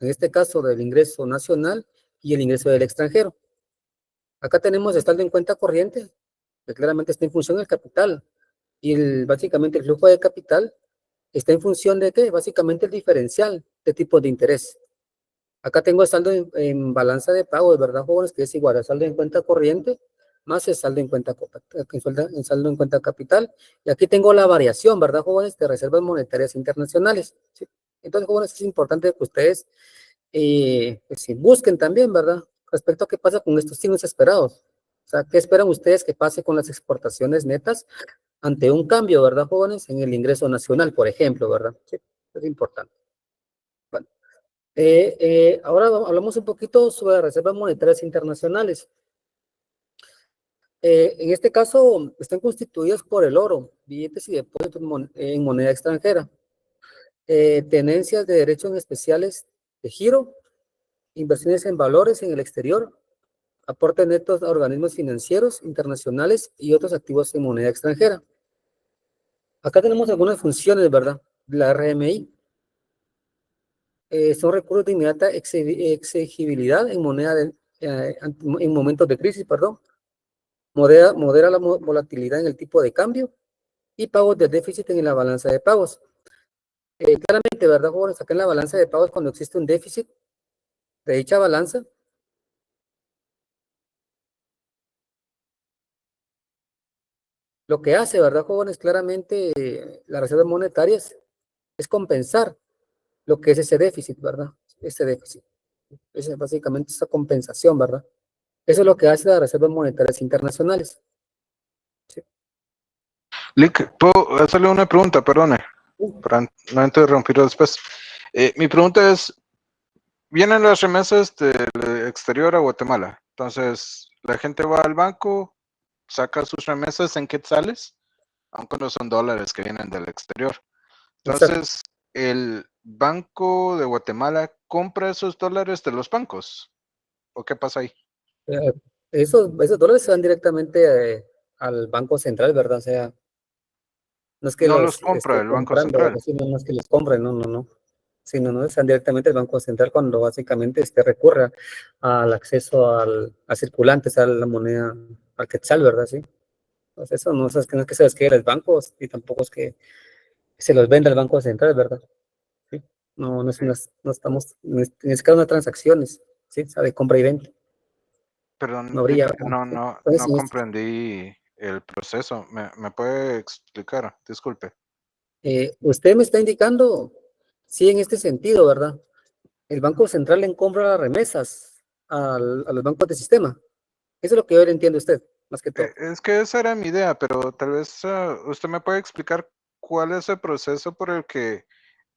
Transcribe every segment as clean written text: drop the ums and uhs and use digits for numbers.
en este caso del ingreso nacional y el ingreso del extranjero. Acá tenemos el saldo en cuenta corriente, que claramente está en función del capital, y básicamente el flujo de capital está en función de ¿qué? Básicamente el diferencial de tipo de interés. Acá tengo el saldo en balanza de pagos, ¿verdad, jóvenes? Que es igual al saldo en cuenta corriente más el saldo en saldo en cuenta capital. Y aquí tengo la variación, ¿verdad, jóvenes? De reservas monetarias internacionales. ¿Sí? Entonces, jóvenes, es importante que ustedes pues, sí, busquen también, ¿verdad? Respecto a qué pasa con estos signos esperados. O sea, ¿qué esperan ustedes que pase con las exportaciones netas ante un cambio, ¿verdad, jóvenes? En el ingreso nacional, por ejemplo, ¿verdad? Sí, es importante. Bueno, ahora hablamos un poquito sobre las reservas monetarias internacionales. En este caso, están constituidas por el oro, billetes y depósitos en moneda extranjera, tenencias de derechos especiales de giro, inversiones en valores en el exterior, aportes netos a organismos financieros internacionales y otros activos en moneda extranjera. Acá tenemos algunas funciones, ¿verdad? La RMI. Son recursos de inmediata exigibilidad en en momentos de crisis, perdón. Modera la volatilidad en el tipo de cambio y pagos de déficit en la balanza de pagos. Claramente, ¿verdad, jóvenes? Acá en la balanza de pagos, cuando existe un déficit de dicha balanza, lo que hace, ¿verdad, jóvenes? Claramente, las reservas monetarias es compensar lo que es ese déficit, ¿verdad? Ese déficit. Es básicamente esa compensación, ¿verdad? Eso es lo que hace las reservas monetarias internacionales. ¿Sí? Lick, ¿puedo hacerle una pregunta? Perdone, para no interrumpirlo después. Mi pregunta es, vienen las remesas del exterior a Guatemala, entonces la gente va al banco, saca sus remesas en quetzales, aunque no son dólares que vienen del exterior. Entonces, ¿el Banco de Guatemala compra esos dólares de los bancos? ¿O qué pasa ahí? Esos dólares se van directamente al Banco Central, ¿verdad? O sea, no es que No los los compra esté el Banco comprando, Central. ¿verdad? Sino no es que los compren, no, no, no. Sino no están directamente al Banco Central cuando básicamente recurre al acceso a circulantes, a la moneda, al quetzal, ¿verdad? Sí. Entonces eso no, no es que se los quede a los bancos y tampoco es que se los venda al Banco Central, ¿verdad? ¿Sí? No, Sí. no estamos, en este caso no hay transacciones, ¿sí? O sea, de compra y venta. Perdón, No habría, no comprendí el proceso. ¿Me puede explicar? Disculpe. usted me está indicando, sí, en este sentido, ¿verdad? El Banco Central le compra remesas a los bancos de sistema. Eso es lo que yo le entiendo a usted, más que todo. Es que esa era mi idea, pero tal vez usted me puede explicar cuál es el proceso por el que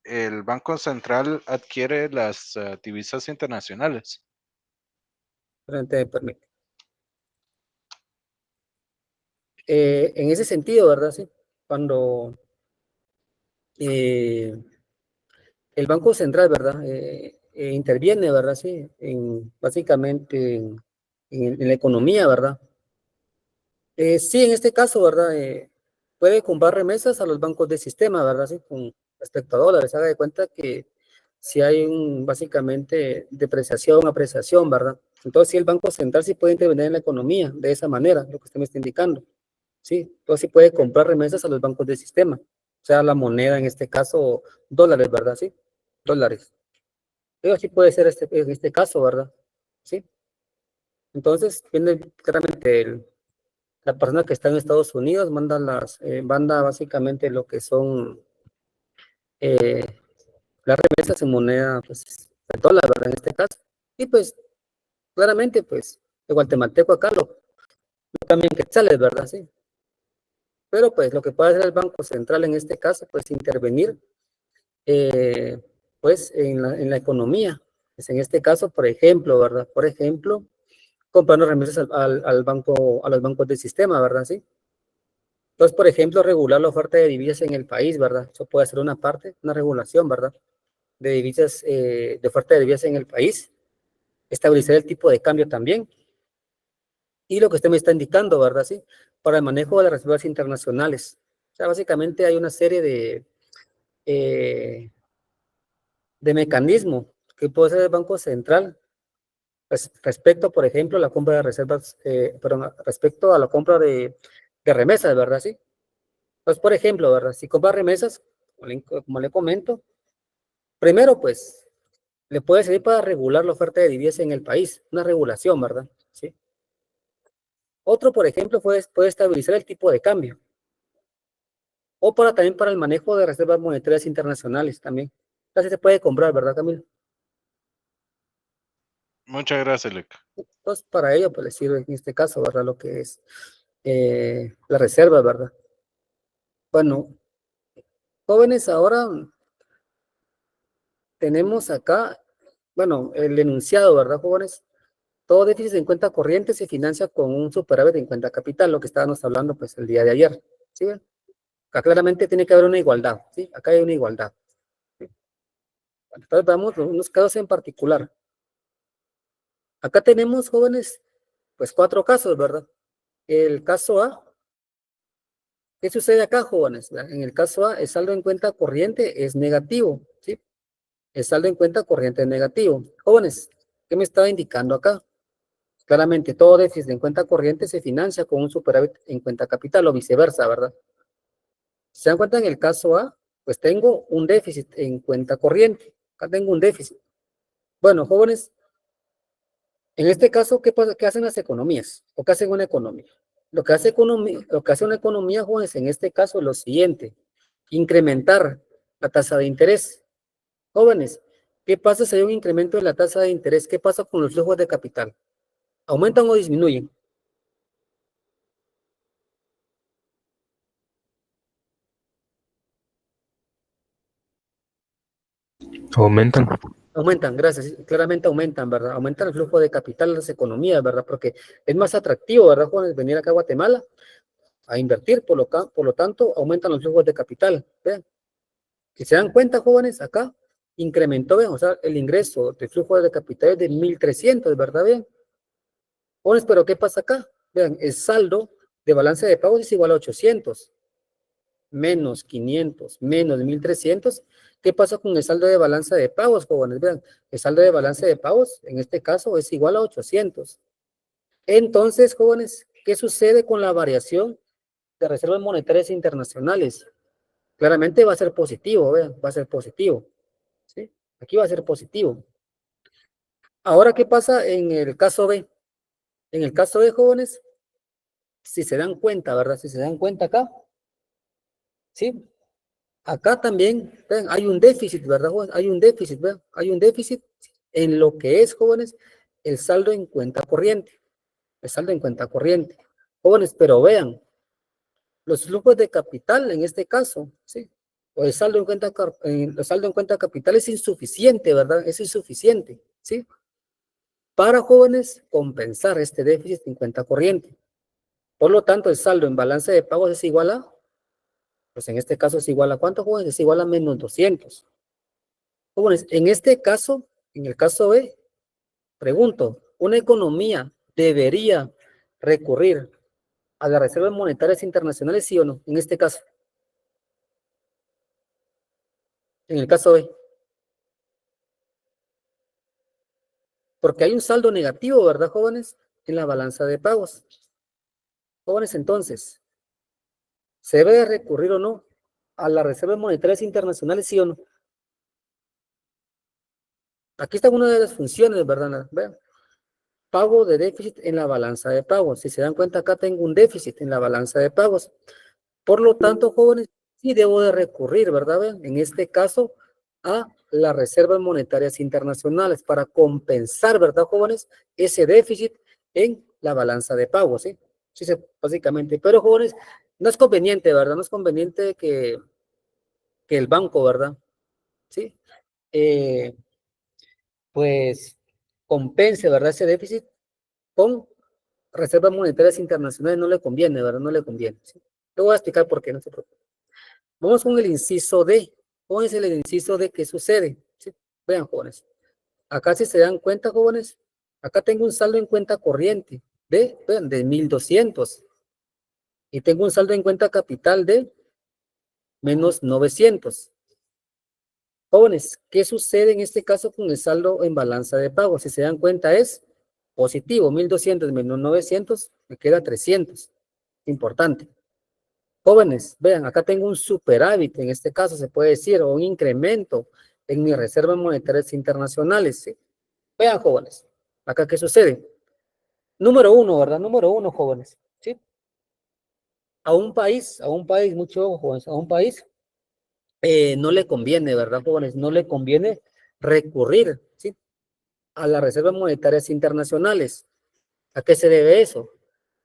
el Banco Central adquiere las divisas internacionales. Permite. En ese sentido, ¿verdad? Sí. Cuando eh, el Banco Central, ¿verdad? Interviene, ¿verdad? Sí, básicamente en la economía, ¿verdad? Sí, en este caso, ¿verdad? Puede comprar remesas a los bancos de sistema, ¿verdad? Sí, con respecto a dólares. Haga de cuenta que si hay básicamente depreciación, apreciación, ¿verdad? Entonces, sí, el Banco Central sí puede intervenir en la economía de esa manera, lo que usted me está indicando. Sí, entonces sí puede comprar remesas a los bancos de sistema. O sea, la moneda, en este caso, dólares, ¿verdad? Sí, dólares. Pero sí puede ser en este caso, ¿verdad? Sí. Entonces, viene claramente la persona que está en Estados Unidos manda básicamente lo que son eh, las remesas en moneda, pues, el dólar, ¿verdad? En este caso. Y pues, claramente, pues, el guatemalteco acá también quetzales, ¿verdad? Sí. Pero pues lo que puede hacer el Banco Central en este caso, pues intervenir, eh, pues en la economía. Pues, en este caso, por ejemplo, ¿verdad? Por ejemplo, comprando remesas al banco, a los bancos del sistema, ¿verdad? Sí. Entonces, por ejemplo, regular la oferta de divisas en el país, ¿verdad? Eso puede ser una parte, una regulación, ¿verdad? De divisas, de oferta de divisas en el país. Estabilizar el tipo de cambio también. Y lo que usted me está indicando, ¿verdad? Sí, para el manejo de las reservas internacionales. O sea, básicamente hay una serie de mecanismos ¿Qué puede hacer el Banco Central respecto, por ejemplo, a la compra de reservas, perdón, respecto a la compra de remesas, ¿verdad? Sí. Pues, por ejemplo, ¿verdad? Si compra remesas, como le comento, primero, pues, le puede servir para regular la oferta de divisas en el país, una regulación, ¿verdad? Sí. Otro, por ejemplo, puede estabilizar el tipo de cambio, o también para el manejo de reservas monetarias internacionales también. Así se puede comprar, ¿verdad, Camilo? Muchas gracias, Lick. Entonces, para ello, pues, le sirve en este caso, ¿verdad? Lo que es la reserva, ¿verdad? Bueno, jóvenes, ahora tenemos acá, bueno, el enunciado, ¿verdad, jóvenes? Todo déficit en cuenta corriente se financia con un superávit en cuenta capital, lo que estábamos hablando, pues, el día de ayer, ¿sí? Acá claramente tiene que haber una igualdad, ¿sí? Acá hay una igualdad. ¿Sí? Entonces, vamos a unos casos en particular. Acá tenemos, jóvenes, pues, 4 casos, ¿verdad? El caso A, ¿qué sucede acá, jóvenes? En el caso A, el saldo en cuenta corriente es negativo, ¿sí? El saldo en cuenta corriente es negativo. Jóvenes, ¿qué me estaba indicando acá? Claramente, todo déficit en cuenta corriente se financia con un superávit en cuenta capital o viceversa, ¿verdad? Si se dan cuenta, en el caso A, pues tengo un déficit en cuenta corriente. Acá tengo un déficit. Bueno, jóvenes, en este caso, ¿qué pasa? ¿Qué hacen las economías? ¿O qué hace una economía? Lo que hace una economía, jóvenes, en este caso es lo siguiente: incrementar la tasa de interés. Jóvenes, ¿qué pasa si hay un incremento de la tasa de interés? ¿Qué pasa con los flujos de capital? ¿Aumentan o disminuyen? Aumentan. Aumentan, gracias. Sí, claramente aumentan, ¿verdad? Aumentan el flujo de capital en las economías, ¿verdad? Porque es más atractivo, ¿verdad, jóvenes? Venir acá a Guatemala a invertir, por lo tanto, aumentan los flujos de capital. Vean, si se dan cuenta, jóvenes, acá incrementó, vean, o sea, el ingreso de flujo de capital es de 1.300, ¿verdad? Vean, jóvenes, pero ¿qué pasa acá? Vean, el saldo de balance de pagos es igual a 800, menos 500, menos 1.300. ¿Qué pasa con el saldo de balanza de pagos, jóvenes? Vean, el saldo de balance de pagos, en este caso, es igual a 800. Entonces, jóvenes, ¿qué sucede con la variación de reservas monetarias internacionales? Claramente va a ser positivo, vean, va a ser positivo, ¿sí? Aquí va a ser positivo. Ahora, ¿qué pasa en el caso B? En el caso B, jóvenes, si se dan cuenta, ¿verdad? Si se dan cuenta acá, ¿sí? Acá también, vean, hay un déficit, ¿verdad, jóvenes? Hay un déficit, vean, hay un déficit en lo que es, jóvenes, el saldo en cuenta corriente. El saldo en cuenta corriente. Jóvenes, pero vean, los flujos de capital en este caso, ¿sí? O el saldo el saldo en cuenta capital es insuficiente, ¿verdad? Es insuficiente, ¿sí? Para, jóvenes, compensar este déficit en cuenta corriente. Por lo tanto, el saldo en balance de pagos es igual a, pues en este caso es igual a, ¿cuánto, jóvenes? Es igual a menos 200. Jóvenes, en este caso, en el caso B, pregunto, ¿una economía debería recurrir a las reservas monetarias internacionales, sí o no? En este caso, en el caso B. Porque hay un saldo negativo, ¿verdad, jóvenes? En la balanza de pagos. Jóvenes, entonces, ¿se debe recurrir o no a las reservas monetarias internacionales, sí o no? Aquí está una de las funciones, ¿verdad? Vean, pago de déficit en la balanza de pagos. Si se dan cuenta, acá tengo un déficit en la balanza de pagos. Por lo tanto, jóvenes, sí debo de recurrir, ¿verdad? Vean, en este caso, a las reservas monetarias internacionales para compensar, ¿verdad, jóvenes? Ese déficit en la balanza de pagos, ¿sí? Sí, básicamente. Pero, jóvenes, no es conveniente, ¿verdad? No es conveniente que el banco, ¿verdad? Sí. Eh, pues compense, ¿verdad? Ese déficit con reservas monetarias internacionales. No le conviene, ¿verdad? No le conviene, ¿sí? Te voy a explicar por qué, no se preocupe. Vamos con el inciso D. ¿Cómo es el inciso D? ¿Qué sucede? ¿Sí? Vean, jóvenes. Acá, si se dan cuenta, jóvenes, acá tengo un saldo en cuenta corriente vean, de 1.200. Y tengo un saldo en cuenta capital de menos 900. Jóvenes, ¿qué sucede en este caso con el saldo en balanza de pago? Si se dan cuenta es positivo, 1.200 menos 900, me queda 300. Importante. Jóvenes, vean, acá tengo un superávit, en este caso se puede decir, o un incremento en mis reservas monetarias internacionales. ¿Sí? Vean, jóvenes, acá qué sucede. Número uno, ¿verdad? Número uno, jóvenes. ¿Sí? A un país, mucho ojo, jóvenes, a un país no le conviene, ¿verdad, jóvenes? No le conviene recurrir, ¿sí? A las reservas monetarias internacionales. ¿A qué se debe eso?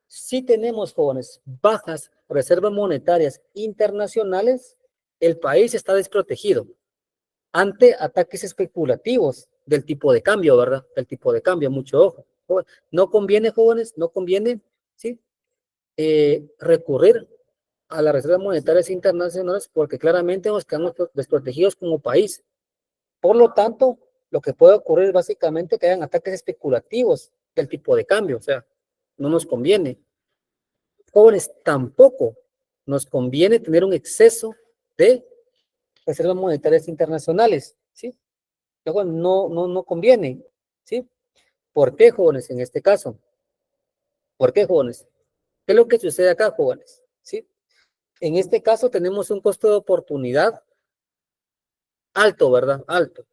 Si tenemos, jóvenes, bajas reservas monetarias internacionales, el país está desprotegido ante ataques especulativos del tipo de cambio, ¿verdad? Del tipo de cambio, mucho ojo. No conviene, jóvenes, no conviene, ¿sí? Recurrir a las reservas monetarias internacionales porque claramente nos quedamos desprotegidos como país. Por lo tanto, lo que puede ocurrir es básicamente que hayan ataques especulativos del tipo de cambio, o sea, no nos conviene. Jóvenes, tampoco nos conviene tener un exceso de reservas monetarias internacionales, ¿sí? Luego no conviene, ¿sí? ¿Por qué, jóvenes, en este caso? ¿Por qué, jóvenes? ¿Qué es lo que sucede acá, jóvenes? ¿Sí? En este caso tenemos un costo de oportunidad alto, ¿verdad? Alto,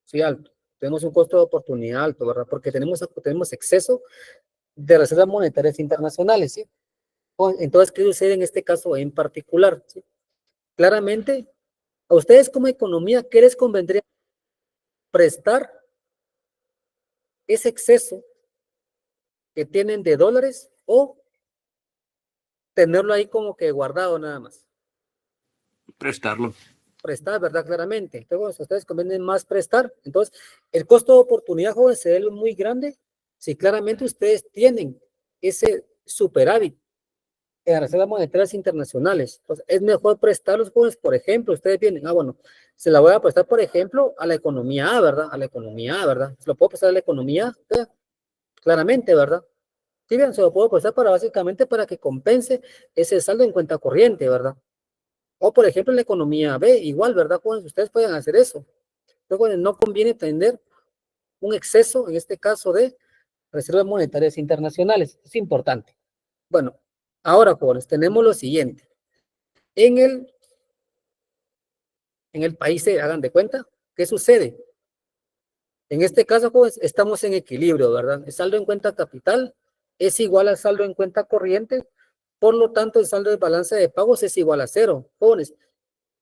sí, alto. Tenemos un costo de oportunidad alto, ¿verdad? Porque tenemos exceso de reservas monetarias internacionales, ¿sí? Entonces, ¿qué sucede en este caso en particular? ¿Sí? Claramente, a ustedes como economía, ¿qué les convendría prestar ese exceso que tienen de dólares o tenerlo ahí como que guardado nada más? Prestarlo. Prestar, ¿verdad? Claramente. Entonces, a ustedes conviene más prestar. Entonces, el costo de oportunidad, joven, se ve muy grande si claramente ustedes tienen ese superávit en las reservas monetarias internacionales. Entonces, es mejor prestar los jóvenes, por ejemplo, ustedes vienen, bueno, se la voy a prestar, por ejemplo, a la economía A, ¿verdad? A la economía A, ¿verdad? Se lo puedo prestar a la economía A, claramente, ¿verdad? Sí, bien, se lo puedo prestar básicamente para que compense ese saldo en cuenta corriente, ¿verdad? O, por ejemplo, en la economía B, igual, ¿verdad, jóvenes? Ustedes pueden hacer eso. Entonces, no conviene tener un exceso, en este caso, de reservas monetarias internacionales. Es importante. Bueno, ahora, jóvenes, tenemos lo siguiente. En el país, hagan de cuenta, ¿qué sucede? En este caso, jóvenes, estamos en equilibrio, ¿verdad? El saldo en cuenta capital es igual al saldo en cuenta corriente, por lo tanto, el saldo de balance de pagos es igual a cero. Jóvenes,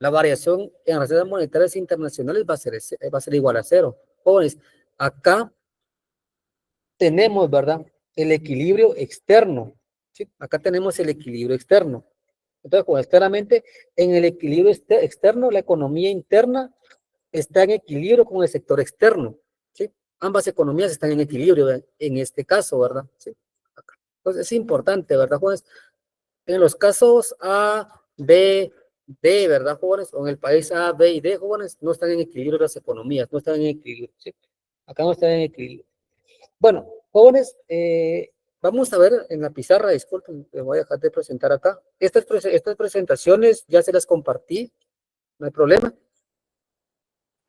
la variación en las reservas monetarias internacionales va a ser igual a cero. Jóvenes, acá tenemos, ¿verdad? El equilibrio externo. ¿Sí? Acá tenemos el equilibrio externo. Entonces, pues, claramente, en el equilibrio externo, la economía interna está en equilibrio con el sector externo. ¿Sí? Ambas economías están en equilibrio en este caso, ¿verdad? ¿Sí? Acá. Entonces, es importante, ¿verdad, jóvenes? En los casos A, B, D, ¿verdad, jóvenes? O en el país A, B y D, jóvenes, no están en equilibrio las economías, no están en equilibrio, ¿sí? Acá no están en equilibrio. Bueno, jóvenes, vamos a ver en la pizarra, disculpen, me voy a dejar de presentar acá. Estas presentaciones ya se las compartí, no hay problema.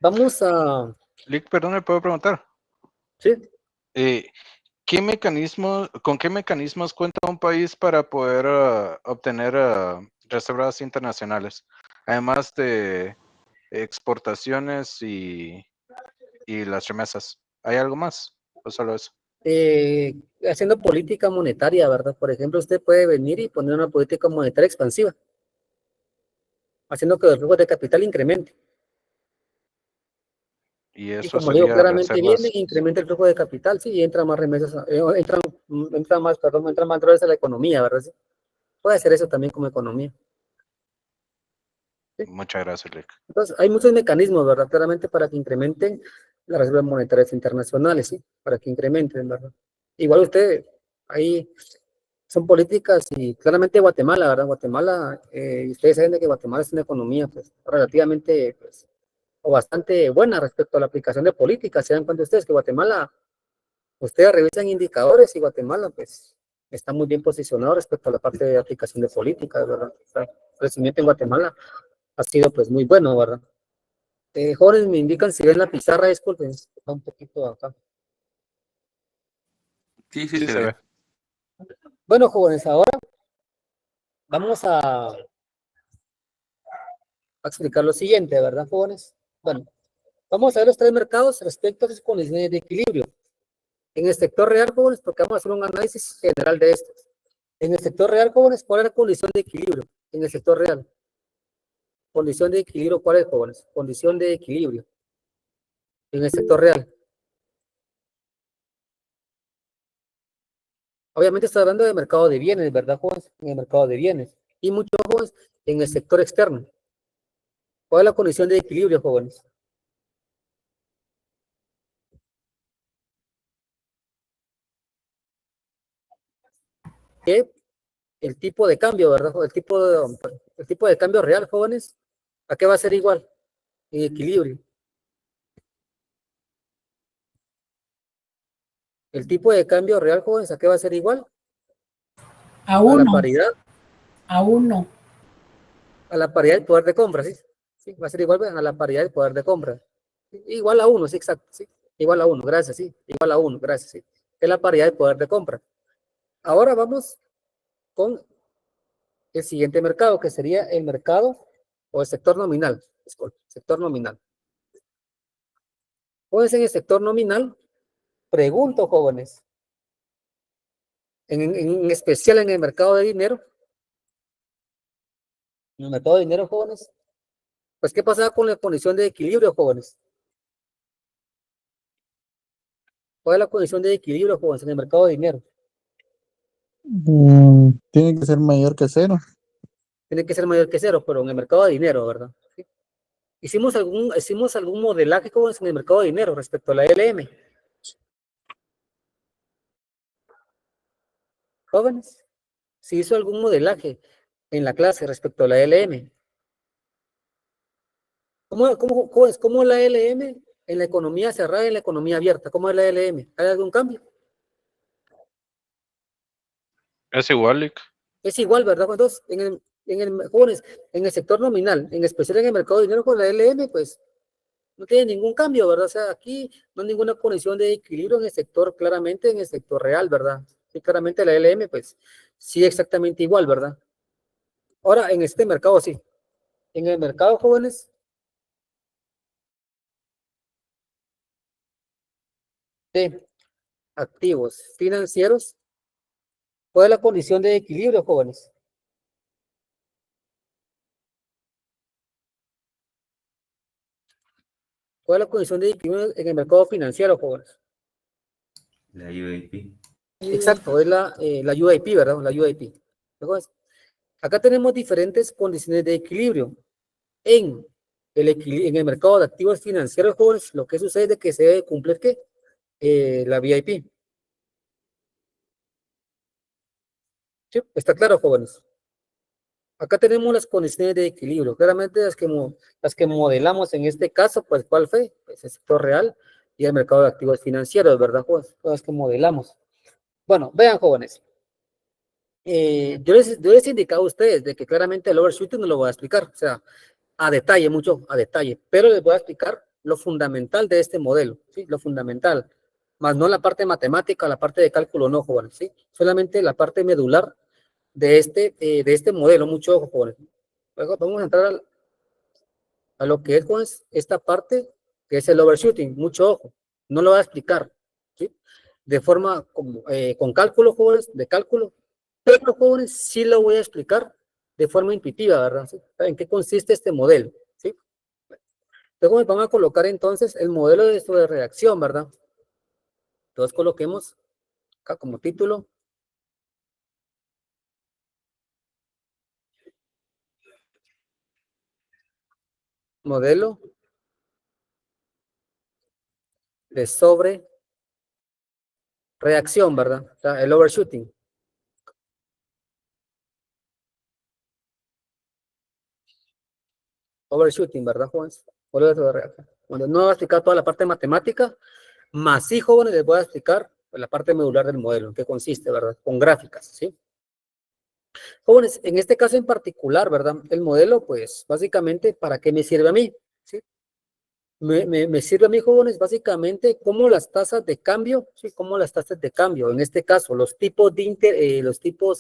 Vamos a... Lick, perdón, ¿me puedo preguntar? Sí. ¿Con qué mecanismos cuenta un país para poder obtener reservas internacionales? Además de exportaciones y las remesas. ¿Hay algo más? ¿O solo eso? Haciendo política monetaria, ¿verdad? Por ejemplo, usted puede venir y poner una política monetaria expansiva, haciendo que el flujo de capital incremente. Y Y eso como digo, sería claramente viene, reservas. incrementa el flujo de capital, sí, y entra más remesas, entra más dólares a la economía, ¿verdad? Sí. Puede hacer eso también como economía. ¿Sí? Muchas gracias, Lick. Entonces, hay muchos mecanismos, ¿verdad? Claramente para que incrementen las reservas monetarias internacionales, ¿sí? Para que incrementen, ¿verdad? Igual usted, ahí son políticas y claramente Guatemala, ¿verdad? Guatemala, ustedes saben de que Guatemala es una economía, pues, relativamente, pues, o bastante buena respecto a la aplicación de políticas. Se dan cuenta ustedes que Guatemala, ustedes revisan indicadores y Guatemala, pues, está muy bien posicionado respecto a la parte de aplicación de políticas, ¿verdad? O sea, el crecimiento en Guatemala ha sido, pues, muy bueno, ¿verdad? Jóvenes, me indican si ven la pizarra, disculpen, está un poquito acá. Sí, sí, Sí, se se ve. ve. Bueno, jóvenes, ahora vamos a explicar lo siguiente, ¿verdad, jóvenes? Bueno, vamos a ver los tres mercados respecto a sus condiciones de equilibrio. En el sector real, jóvenes, porque vamos a hacer un análisis general de estos. En el sector real, jóvenes, ¿cuál es la condición de equilibrio? En el sector real. Condición de equilibrio, ¿cuál es, jóvenes? Condición de equilibrio. En el sector real. Obviamente está hablando de mercado de bienes, ¿verdad, jóvenes? En el mercado de bienes. Y muchos jóvenes en el sector externo. ¿Cuál es la condición de equilibrio, jóvenes? Que el tipo de cambio, ¿verdad? El tipo de cambio real, jóvenes, ¿a qué va a ser igual? En equilibrio. El tipo de cambio real, jóvenes, ¿a qué va a ser igual? A A la uno, paridad, a uno. a la paridad del poder de compra, ¿sí? Sí, va a ser igual a la paridad del poder de compra. Igual a uno, sí, exacto, sí. Igual a uno, gracias, sí. Igual a uno, gracias, sí. Es la paridad del poder de compra. Ahora vamos con el siguiente mercado, que sería el mercado o el sector nominal. Disculpe, sector nominal. Jóvenes, en el sector nominal, pregunto, jóvenes, en especial en el mercado de dinero, en el mercado de dinero, jóvenes, pues, ¿qué pasaba con la condición de equilibrio, jóvenes? ¿Cuál es la condición de equilibrio, jóvenes, en el mercado de dinero? Tiene que ser mayor que cero. Tiene que ser mayor que cero, pero en el mercado de dinero, ¿verdad? ¿Sí? Hicimos algún modelaje, jóvenes, en el mercado de dinero respecto a la LM. Jóvenes, ¿se hizo algún modelaje en la clase respecto a la LM? ¿Cómo es la LM en la economía cerrada y en la economía abierta? ¿Cómo es la LM? ¿Hay algún cambio? Es igual, Lick. Es igual, ¿verdad? Entonces, jóvenes, en el sector nominal, en especial en el mercado de dinero con la LM, pues no tiene ningún cambio, ¿verdad? O sea, aquí no hay ninguna condición de equilibrio en el sector, claramente en el sector real, ¿verdad? Sí, claramente la LM, pues sí, exactamente igual, ¿verdad? Ahora, en este mercado sí. En el mercado, jóvenes, de activos financieros, ¿cuál es la condición de equilibrio, jóvenes? ¿Cuál es la condición de equilibrio en el mercado financiero, jóvenes? La UAP. Exacto, es la UIP, ¿verdad? La UIP. Entonces, acá tenemos diferentes condiciones de equilibrio. En en el mercado de activos financieros, jóvenes, lo que sucede es que se debe cumplir, ¿qué? La VIP. ¿Sí? ¿Está claro, jóvenes? Acá tenemos las condiciones de equilibrio. Claramente las que modelamos en este caso, pues, ¿cuál fue? Pues el sector real y el mercado de activos financieros, ¿verdad, jóvenes? Las que modelamos. Bueno, vean, jóvenes. Yo les he indicado a ustedes de que claramente el overshooting no lo voy a explicar, o sea, a detalle, mucho a detalle, pero les voy a explicar lo fundamental de este modelo, ¿sí? Lo fundamental, más no la parte matemática, la parte de cálculo, no, jóvenes, ¿sí? Solamente la parte medular de este modelo, mucho ojo, jóvenes. Luego vamos a entrar a lo que es, jóvenes, esta parte que es el overshooting, mucho ojo, no lo voy a explicar, ¿sí? De forma con cálculo, jóvenes, de cálculo, pero, jóvenes, sí lo voy a explicar de forma intuitiva, ¿verdad? ¿Sí? ¿En qué consiste este modelo? ¿Sí? Luego vamos a colocar entonces el modelo de sobrereacción, ¿verdad? Entonces coloquemos acá como título modelo de sobrereacción, ¿verdad? O sea, el overshooting. Overshooting, ¿verdad, jóvenes? Modelo de sobrereacción. Bueno, no voy a explicar toda la parte matemática, más sí, jóvenes, les voy a explicar la parte medular del modelo, en qué consiste, ¿verdad? Con gráficas, ¿sí? Jóvenes, en este caso en particular, ¿verdad? El modelo, pues, básicamente, ¿para qué me sirve a mí? ¿Sí? Me sirve a mí, jóvenes, básicamente como las tasas de cambio, sí, como las tasas de cambio, en este caso, los tipos los tipos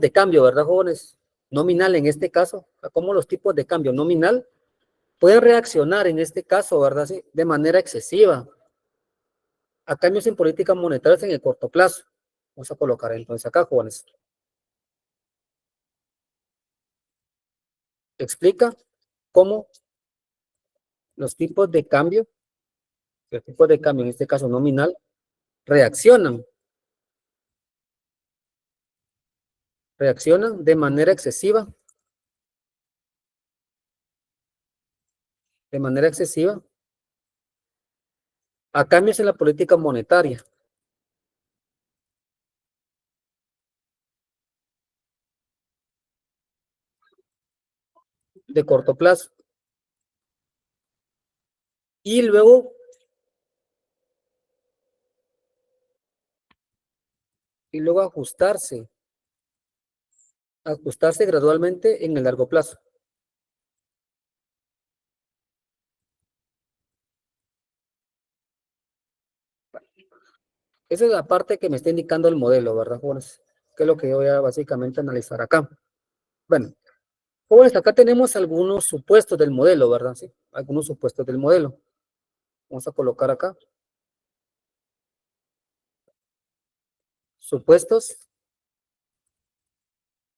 de cambio, ¿verdad, jóvenes? Nominal en este caso, como los tipos de cambio nominal pueden reaccionar en este caso, ¿verdad? Sí, de manera excesiva a cambios en políticas monetarias en el corto plazo. Vamos a colocar entonces acá, jóvenes. Explica cómo los tipos de cambio, en este caso nominal, reaccionan de manera excesiva, a cambios en la política monetaria. De corto plazo. Y luego ajustarse gradualmente en el largo plazo. Esa es la parte que me está indicando el modelo, ¿verdad, jóvenes? Que es lo que yo voy a básicamente analizar acá. Bueno, jóvenes, acá tenemos algunos supuestos del modelo, ¿verdad? Sí, algunos supuestos del modelo. Vamos a colocar acá. Supuestos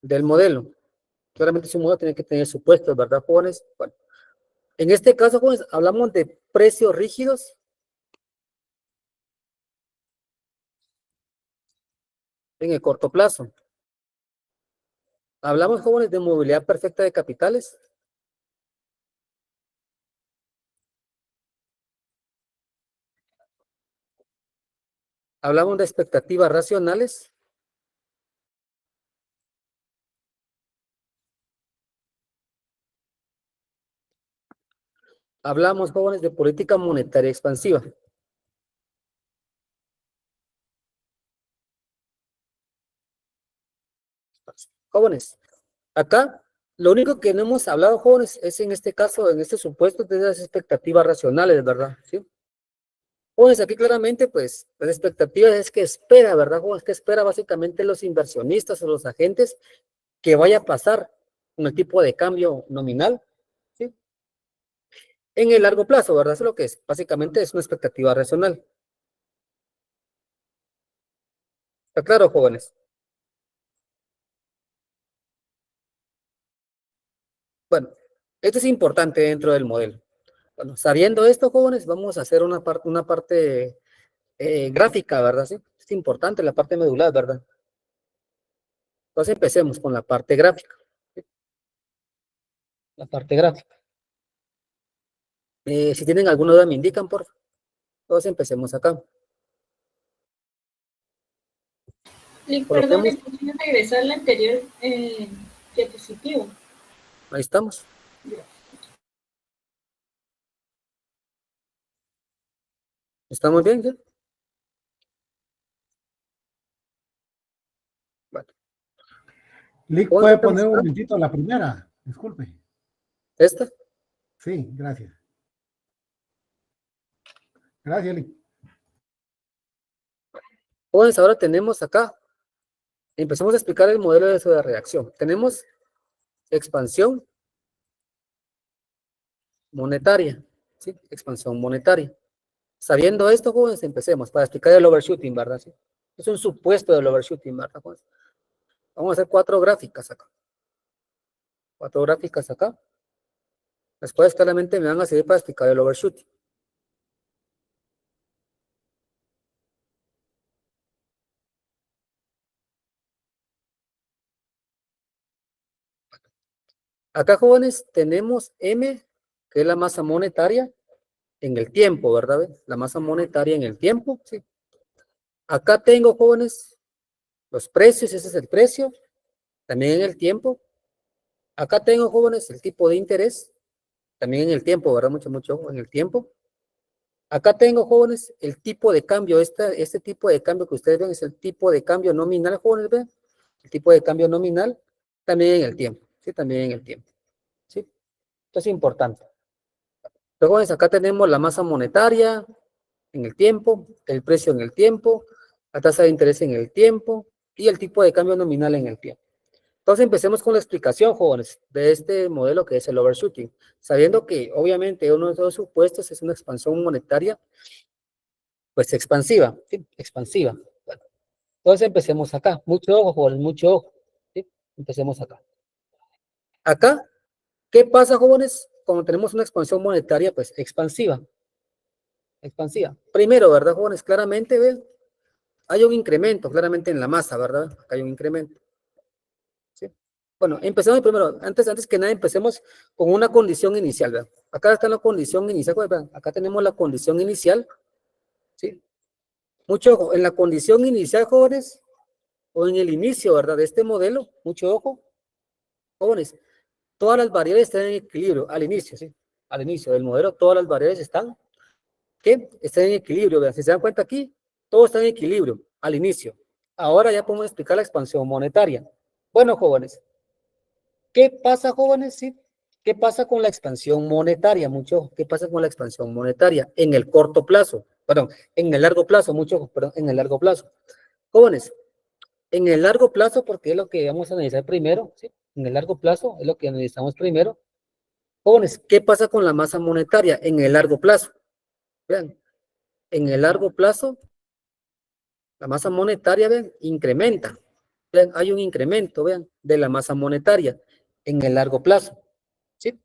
del modelo. Claramente su modelo tiene que tener supuestos, ¿verdad, jóvenes? Bueno, en este caso, jóvenes, hablamos de precios rígidos en el corto plazo. Hablamos, jóvenes, de movilidad perfecta de capitales. Hablamos de expectativas racionales. Hablamos, jóvenes, de política monetaria expansiva. Jóvenes, acá lo único que no hemos hablado, jóvenes, es en este caso, en este supuesto, de las expectativas racionales, ¿verdad? ¿Sí? Jóvenes, aquí claramente, pues, las expectativas es que espera, ¿verdad, jóvenes? Que espera básicamente los inversionistas o los agentes que vaya a pasar con el tipo de cambio nominal, ¿sí? En el largo plazo, ¿verdad? Eso es lo que es. Básicamente es una expectativa racional. ¿Está claro, jóvenes? Bueno, esto es importante dentro del modelo. Bueno, sabiendo esto, jóvenes, vamos a hacer una parte gráfica, ¿verdad? Sí, es importante la parte medular, ¿verdad? Entonces empecemos con la parte gráfica. ¿Sí? La parte gráfica. Si tienen alguna duda, me indican, por favor. Entonces empecemos acá. Perdón, Coloquemos, ¿podría regresar a la anterior diapositiva? ahí estamos. ¿Estamos bien? ¿Sí? Bueno. Lick, ¿puede poner un momentito la primera? Disculpe. ¿Esta? Sí, gracias. Gracias, Lick. Jóvenes, ahora tenemos acá. Empezamos a explicar el modelo de reacción. Tenemos expansión monetaria. ¿Sí? Expansión monetaria. Sabiendo esto, jóvenes, empecemos para explicar el overshooting, ¿verdad? ¿Sí? Es un supuesto del overshooting, ¿verdad, jóvenes? Vamos a hacer 4 gráficas acá. 4 gráficas acá. Las cuales claramente me van a servir para explicar el overshooting. Acá, jóvenes, tenemos M, que es la masa monetaria en el tiempo, ¿verdad? La masa monetaria en el tiempo, ¿sí? Acá tengo, jóvenes, los precios, ese es el precio, también en el tiempo. Acá tengo, jóvenes, el tipo de interés, también en el tiempo, ¿verdad? Mucho ojo en el tiempo. Acá tengo, jóvenes, el tipo de cambio. Este tipo de cambio que ustedes ven es el tipo de cambio nominal, jóvenes, ¿ven? El tipo de cambio nominal también en el tiempo, ¿sí? También en el tiempo, ¿sí? Esto es importante. Entonces, acá tenemos la masa monetaria en el tiempo, el precio en el tiempo, la tasa de interés en el tiempo y el tipo de cambio nominal en el tiempo. Entonces empecemos con la explicación, jóvenes, de este modelo que es el overshooting, sabiendo que obviamente uno de los supuestos es una expansión monetaria, pues expansiva, ¿sí? Expansiva. Bueno, entonces empecemos acá, mucho ojo, jóvenes, mucho ojo, ¿sí? Empecemos acá. Acá, ¿qué pasa, jóvenes? Cuando tenemos una expansión monetaria, pues expansiva. Expansiva. Primero, ¿verdad, jóvenes? Claramente, ¿ven? Hay un incremento, claramente en la masa, ¿verdad? Acá hay un incremento. ¿Sí? Bueno, empecemos primero, antes que nada, empecemos con una condición inicial, ¿verdad? Acá está la condición inicial, ¿verdad? Acá tenemos la condición inicial, ¿sí? Mucho ojo, en la condición inicial, jóvenes, o en el inicio, ¿verdad? De este modelo, mucho ojo, jóvenes, todas las variables están en equilibrio, al inicio, ¿sí? Al inicio del modelo, todas las variables están, ¿qué? Están en equilibrio, ¿verdad? Si se dan cuenta aquí, todo está en equilibrio, al inicio. Ahora ya podemos explicar la expansión monetaria. Bueno, jóvenes, ¿qué pasa, jóvenes? ¿Sí? ¿Qué pasa con la expansión monetaria? Mucho, ¿qué pasa con la expansión monetaria? En el corto plazo, perdón, en el largo plazo, mucho, perdón, en el largo plazo. Jóvenes, en el largo plazo, porque es lo que vamos a analizar primero, ¿sí? En el largo plazo es lo que analizamos primero. Jóvenes, ¿qué pasa con la masa monetaria en el largo plazo? Vean, en el largo plazo, la masa monetaria, vean, incrementa. Vean, hay un incremento, vean, de la masa monetaria en el largo plazo, ¿sí?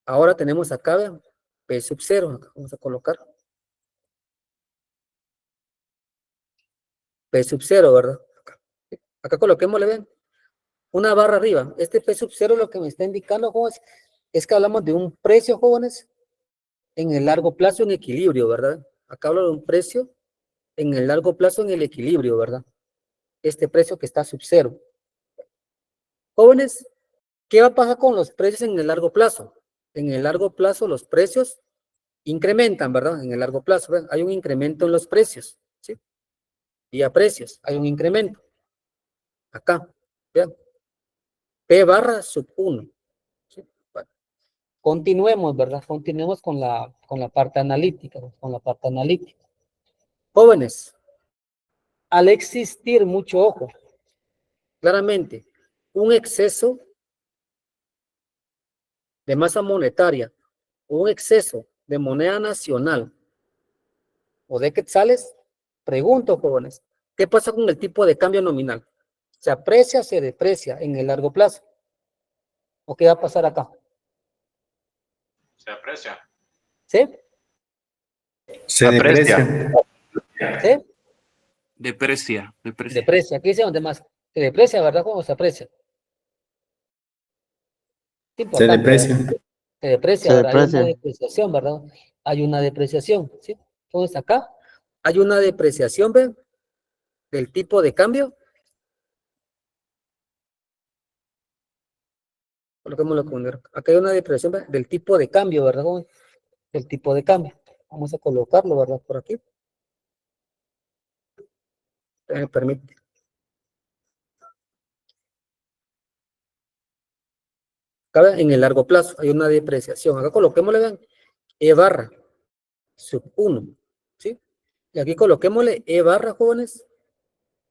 Ahora tenemos acá, vean, P sub 0, acá vamos a colocar P sub 0, ¿verdad? Acá coloquémosle, vean, una barra arriba. Este P sub 0 lo que me está indicando, jóvenes, es que hablamos de un precio, jóvenes, en el largo plazo en equilibrio, ¿verdad? Acá hablo de un precio en el largo plazo en el equilibrio, ¿verdad? Este precio que está sub 0. Jóvenes, ¿qué va a pasar con los precios en el largo plazo? En el largo plazo los precios incrementan, ¿verdad? En el largo plazo, ¿verdad? Hay un incremento en los precios, ¿sí? Y a precios, hay un incremento. Acá, vean. P barra sub 1. ¿Sí? Bueno, continuemos, ¿verdad? Continuemos con la parte analítica, con la parte analítica. Jóvenes, al existir mucho ojo, claramente, un exceso de masa monetaria, un exceso de moneda nacional o de quetzales, pregunto, jóvenes, ¿qué pasa con el tipo de cambio nominal? ¿Se aprecia o se deprecia en el largo plazo? ¿O qué va a pasar acá? Se aprecia. ¿Sí? Se deprecia. ¿Sí? Deprecia. Deprecia. Aquí dice donde más. Se deprecia, ¿verdad? ¿Cómo se aprecia? Es Se importante, deprecia. ¿verdad? Se deprecia, Se ¿verdad? Hay una deprecia. depreciación, ¿verdad? Hay una depreciación, ¿sí? Entonces acá hay una depreciación, ¿ven? Del tipo de cambio. Coloquémoslo con acá hay una depreciación, ¿ven? Del tipo de cambio, ¿verdad, joven? Del tipo de cambio. Vamos a colocarlo, ¿verdad? Por aquí. Me permite. Acá en el largo plazo hay una depreciación. Acá coloquémosle, vean, E barra sub 1, ¿sí? Y aquí coloquémosle E barra, jóvenes,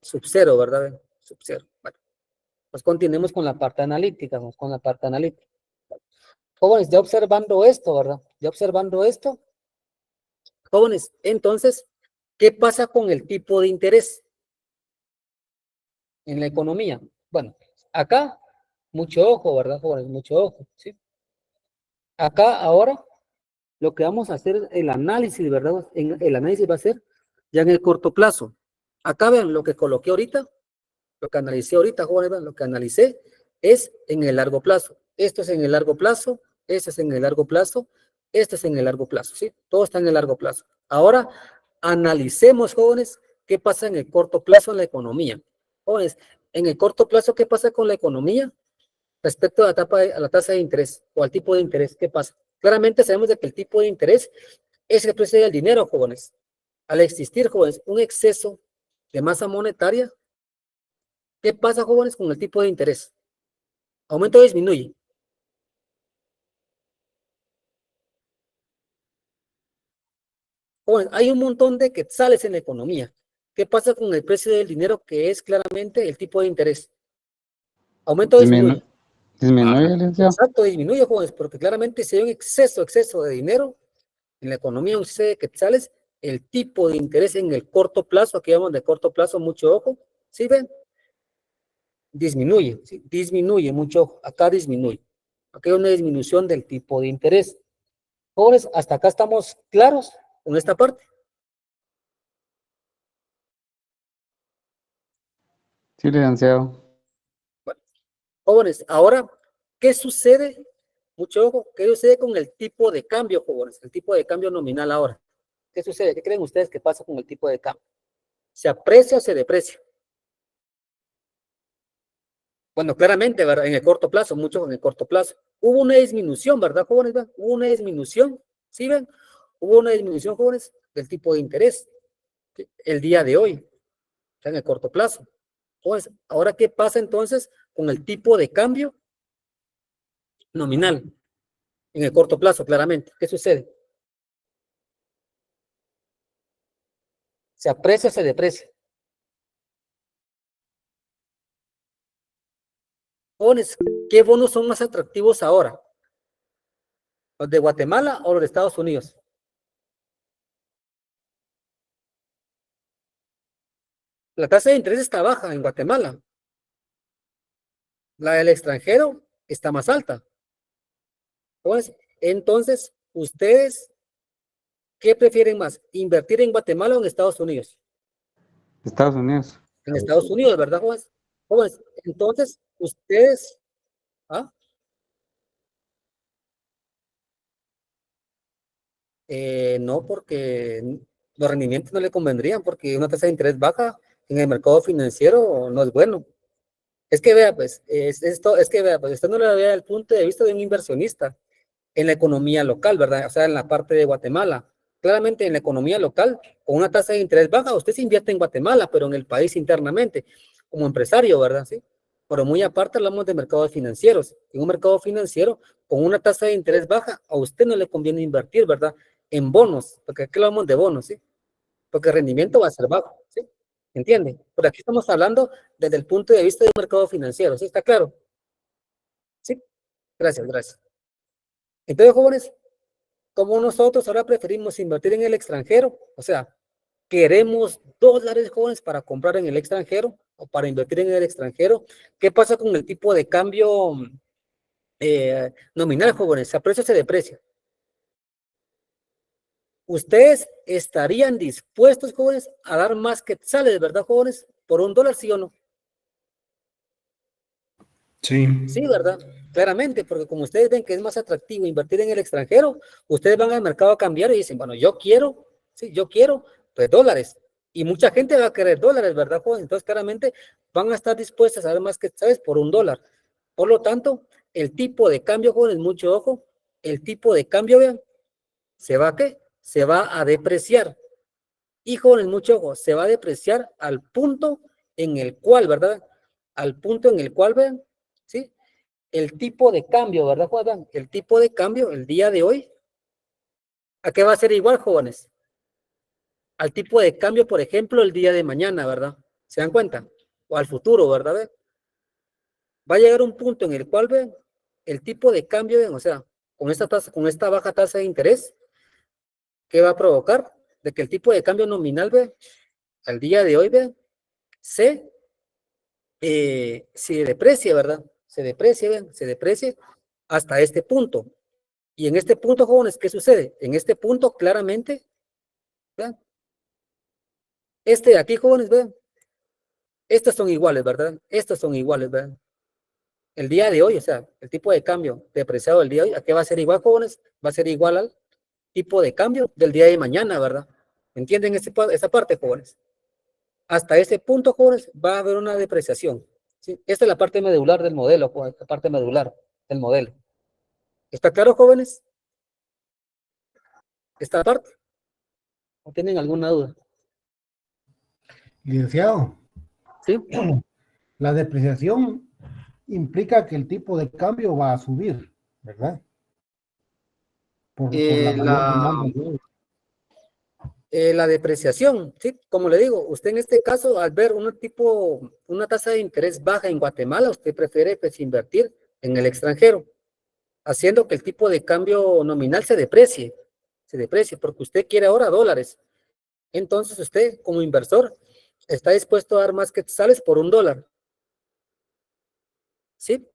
sub 0, ¿verdad? Vean, sub 0. Bueno, pues continuemos con la parte analítica, vamos con la parte analítica. Jóvenes, ya observando esto, ¿verdad? Ya observando esto, jóvenes, entonces, ¿qué pasa con el tipo de interés en la economía? Bueno, acá, mucho ojo, ¿verdad, jóvenes? Mucho ojo, ¿sí? Acá, ahora, lo que vamos a hacer, el análisis, ¿verdad? El análisis va a ser ya en el corto plazo. Acá vean lo que coloqué ahorita, lo que analicé ahorita, jóvenes, vean, lo que analicé es en el largo plazo. Esto es en el largo plazo, esto es en el largo plazo, esto es en el largo plazo, ¿sí? Todo está en el largo plazo. Ahora, analicemos, jóvenes, qué pasa en el corto plazo en la economía. Jóvenes, en el corto plazo, ¿qué pasa con la economía? Respecto a la tasa de interés o al tipo de interés, ¿qué pasa? Claramente sabemos de que el tipo de interés es el precio del dinero, jóvenes. Al existir, jóvenes, un exceso de masa monetaria, ¿qué pasa, jóvenes, con el tipo de interés? ¿Aumenta o disminuye? Jóvenes, hay un montón de quetzales en la economía. ¿Qué pasa con el precio del dinero, que es claramente el tipo de interés? ¿Aumenta o disminuye? Disminuye, licenciado. Exacto, disminuye, jóvenes, porque claramente si hay un exceso de dinero en la economía, un exceso de quetzales, el tipo de interés en el corto plazo, aquí vamos de corto plazo, mucho ojo, ¿sí ven? Disminuye, ¿sí? Disminuye, mucho ojo, acá disminuye. Aquí hay una disminución del tipo de interés. Jóvenes, hasta acá estamos claros con esta parte. Sí, licenciado. Jóvenes, ahora, ¿qué sucede? Mucho ojo, ¿qué sucede con el tipo de cambio, jóvenes? El tipo de cambio nominal ahora. ¿Qué sucede? ¿Qué creen ustedes que pasa con el tipo de cambio? ¿Se aprecia o se deprecia? Bueno, claramente, ¿verdad? En el corto plazo, mucho en el corto plazo. Hubo una disminución, ¿verdad, jóvenes? Hubo una disminución, ¿sí ven? Hubo una disminución, jóvenes, del tipo de interés, ¿sí? El día de hoy, o sea, en el corto plazo. Jóvenes, ahora, ¿qué pasa entonces con el tipo de cambio nominal? En el corto plazo, claramente. ¿Qué sucede? ¿Se aprecia o se deprecia? Jóvenes, ¿qué bonos son más atractivos ahora? ¿Los de Guatemala o los de Estados Unidos? La tasa de interés está baja en Guatemala. La del extranjero está más alta. Jóvenes, entonces, ¿ustedes qué prefieren más? ¿Invertir en Guatemala o en Estados Unidos? Estados Unidos. En Estados Unidos, ¿verdad, jóvenes? Jóvenes, entonces, ustedes, ¿ah? No, porque los rendimientos no le convendrían, porque una tasa de interés baja en el mercado financiero no es bueno. Es que vea, pues, es que vea, pues, usted no le vea desde el punto de vista de un inversionista en la economía local, ¿verdad? O sea, en la parte de Guatemala. Claramente en la economía local, con una tasa de interés baja, usted se invierte en Guatemala, pero en el país internamente, como empresario, ¿verdad? Sí. Pero muy aparte hablamos de mercados financieros. En un mercado financiero, con una tasa de interés baja, a usted no le conviene invertir, ¿verdad? En bonos, porque aquí hablamos de bonos, ¿sí? Porque el rendimiento va a ser bajo, ¿sí? ¿Entiende? Por aquí estamos hablando desde el punto de vista de un mercado financiero, ¿sí? ¿Está claro? Sí. Gracias, gracias. Entonces, jóvenes, como nosotros ahora preferimos invertir en el extranjero, o sea, queremos dólares, jóvenes, para comprar en el extranjero o para invertir en el extranjero. ¿Qué pasa con el tipo de cambio nominal, jóvenes? ¿Se aprecia o se deprecia? ¿Ustedes estarían dispuestos, jóvenes, a dar más quetzales, verdad, jóvenes, por $1, sí o no? Sí. Sí, ¿verdad? Claramente, porque como ustedes ven que es más atractivo invertir en el extranjero, ustedes van al mercado a cambiar y dicen, bueno, yo quiero, sí, yo quiero, pues dólares. Y mucha gente va a querer dólares, ¿verdad, joven? Entonces, claramente van a estar dispuestas a dar más que, ¿sabes? Por $1. Por lo tanto, el tipo de cambio, jóvenes, mucho ojo, el tipo de cambio, vean, ¿se va a qué? Se va a depreciar. Y, jóvenes, mucho ojo, se va a depreciar al punto en el cual, ¿verdad? Al punto en el cual, vean, ¿sí? El tipo de cambio, ¿verdad, Juan? El tipo de cambio el día de hoy, ¿a qué va a ser igual, jóvenes? Al tipo de cambio, por ejemplo, el día de mañana, ¿verdad? ¿Se dan cuenta? O al futuro, ¿verdad? ¿Ven? Va a llegar un punto en el cual, ven, el tipo de cambio, ven, o sea, con esta tasa, con esta baja tasa de interés, ¿qué va a provocar? De que el tipo de cambio nominal, ven, al día de hoy, ven, se deprecia, ¿verdad? Se deprecia, ven, se deprecia hasta este punto. Y en este punto, jóvenes, ¿qué sucede? En este punto, claramente, vean, este de aquí, jóvenes, vean, estas son iguales, ¿verdad? Estas son iguales, ¿verdad? El día de hoy, o sea, el tipo de cambio depreciado del día de hoy, ¿a qué va a ser igual, jóvenes? Va a ser igual al tipo de cambio del día de mañana, ¿verdad? ¿Entienden esa parte, jóvenes? Hasta ese punto, jóvenes, va a haber una depreciación, ¿sí? Esta es la parte medular del modelo, jóvenes, la parte medular del modelo. ¿Está claro, jóvenes? ¿Esta parte? ¿O tienen alguna duda? Licenciado, ¿Sí? la depreciación implica que el tipo de cambio va a subir, ¿verdad? Por la mayor demanda. La depreciación, ¿sí? Como le digo, usted en este caso, al ver una tasa de interés baja en Guatemala, usted prefiere pues, invertir en el extranjero, haciendo que el tipo de cambio nominal se deprecie, porque usted quiere ahora dólares. Entonces usted, como inversor, está dispuesto a dar más quetzales por $1, ¿sí?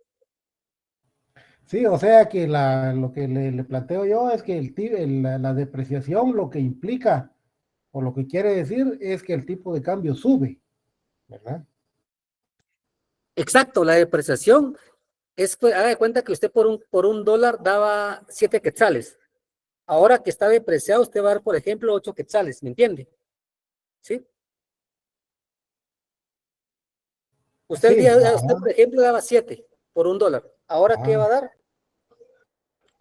Sí, o sea que lo que le planteo yo es que la depreciación lo que implica o lo que quiere decir es que el tipo de cambio sube, ¿verdad? Exacto, la depreciación es, pues, haga de cuenta que usted por un dólar daba 7 quetzales. Ahora que está depreciado, usted va a dar, por ejemplo, 8 quetzales, ¿me entiende? ¿Sí? Usted, Sí, usted, por ejemplo, daba 7 por $1. Ahora, ¿qué va a dar?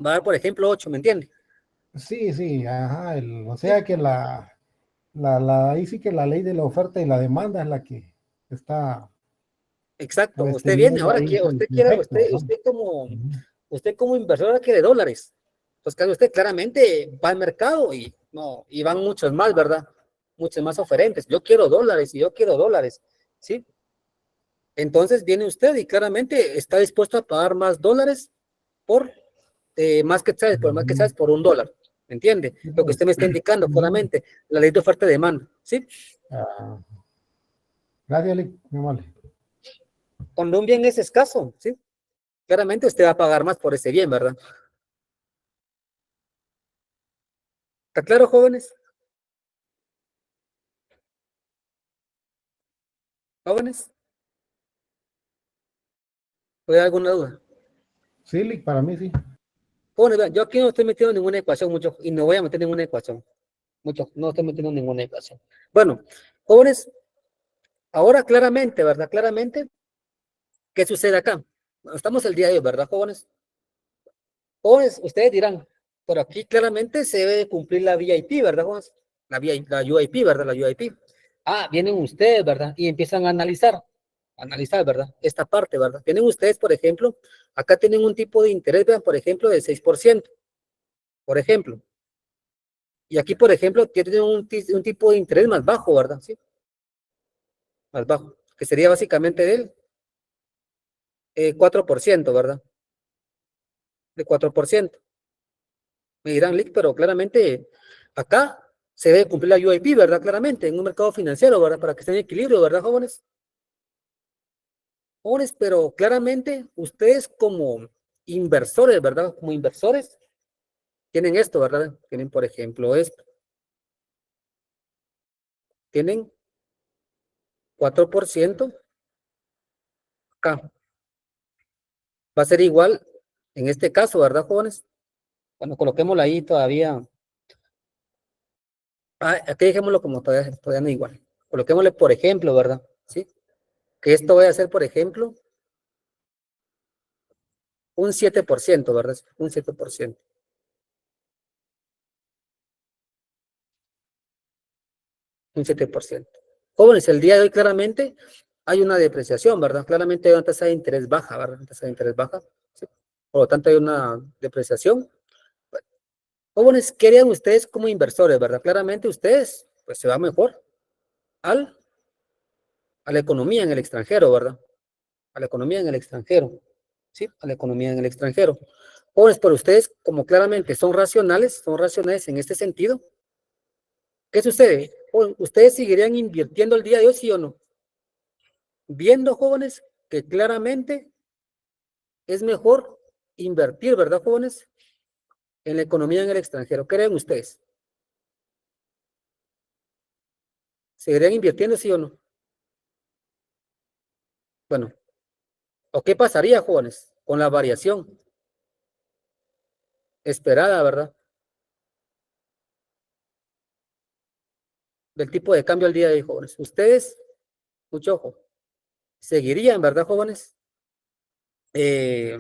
Va a dar, por ejemplo, 8, ¿me entiende? sí, sí, ajá, o sea que ahí sí que la ley de la oferta y la demanda es la que está Exacto. Usted viene, viendo ahora ahí que el usted quiere, efecto, ¿no? usted como inversor ahora quiere dólares. Entonces, claro, usted claramente va al mercado y van muchos más, ¿verdad? Muchos más oferentes. Yo quiero dólares y yo quiero dólares, ¿sí? Entonces viene usted y claramente está dispuesto a pagar más dólares por más quetzales, por más quetzales por $1. ¿Me entiende? Lo que usted me está indicando claramente, la ley de oferta y demanda, ¿sí? Ah, gracias, Lick, muy amable. Cuando un bien es escaso, ¿sí? Claramente usted va a pagar más por ese bien, ¿verdad? ¿Está claro, jóvenes? ¿Jóvenes? ¿Puede haber alguna duda? Sí, Lick, para mí sí. Jóvenes, vean, yo aquí no estoy metiendo en ninguna ecuación mucho y no voy a meter ninguna ecuación. Mucho, no estoy metiendo en ninguna ecuación. Bueno, jóvenes, ahora claramente, ¿verdad? Claramente, ¿qué sucede acá? Estamos el día de hoy, ¿verdad, jóvenes? Jóvenes, ustedes dirán, pero aquí claramente se debe de cumplir la VIP, ¿verdad, jóvenes? La UIP, ¿verdad? La UIP. Ah, vienen ustedes, ¿verdad? Y empiezan a analizar, ¿verdad? Esta parte, ¿verdad? Tienen ustedes, por ejemplo, acá tienen un tipo de interés, vean, por ejemplo, del 6%, por ejemplo. Y aquí, por ejemplo, tienen un tipo de interés más bajo, ¿verdad? Sí, más bajo, que sería básicamente del 4%, ¿verdad? De 4%. Me dirán, Lick, pero claramente acá se debe cumplir la UIP, ¿verdad? Claramente, en un mercado financiero, ¿verdad? Para que esté en equilibrio, ¿verdad, jóvenes? Jóvenes, pero claramente ustedes como inversores, ¿verdad? Como inversores, tienen esto, ¿verdad? Tienen, por ejemplo, esto. Tienen 4% acá. Va a ser igual en este caso, ¿verdad, jóvenes? Cuando coloquémoslo ahí todavía. Ah, aquí dejémoslo como todavía no igual. Coloquémosle, por ejemplo, ¿verdad? ¿Sí? Que esto voy a hacer, por ejemplo, un 7%, ¿verdad? Un 7%. Un 7%. Jóvenes, el día de hoy claramente hay una depreciación, ¿verdad? Claramente hay una tasa de interés baja, ¿verdad? Una tasa de interés baja. ¿Sí? Por lo tanto, hay una depreciación. Jóvenes, ¿qué harían ustedes como inversores, verdad? Claramente ustedes, pues se va mejor al, a la economía en el extranjero, ¿verdad? A la economía en el extranjero. ¿Sí? A la economía en el extranjero. Jóvenes, pero ustedes, como claramente son racionales en este sentido, ¿qué sucede? ¿Ustedes seguirían invirtiendo el día de hoy, sí o no? Viendo, jóvenes, que claramente es mejor invertir, ¿verdad, jóvenes? En la economía en el extranjero. ¿Qué creen ustedes? ¿Seguirían invirtiendo, sí o no? Bueno, ¿o qué pasaría, jóvenes, con la variación esperada, ¿verdad? Del tipo de cambio al día de hoy, jóvenes. Ustedes, mucho ojo, seguirían, ¿verdad, jóvenes? Eh,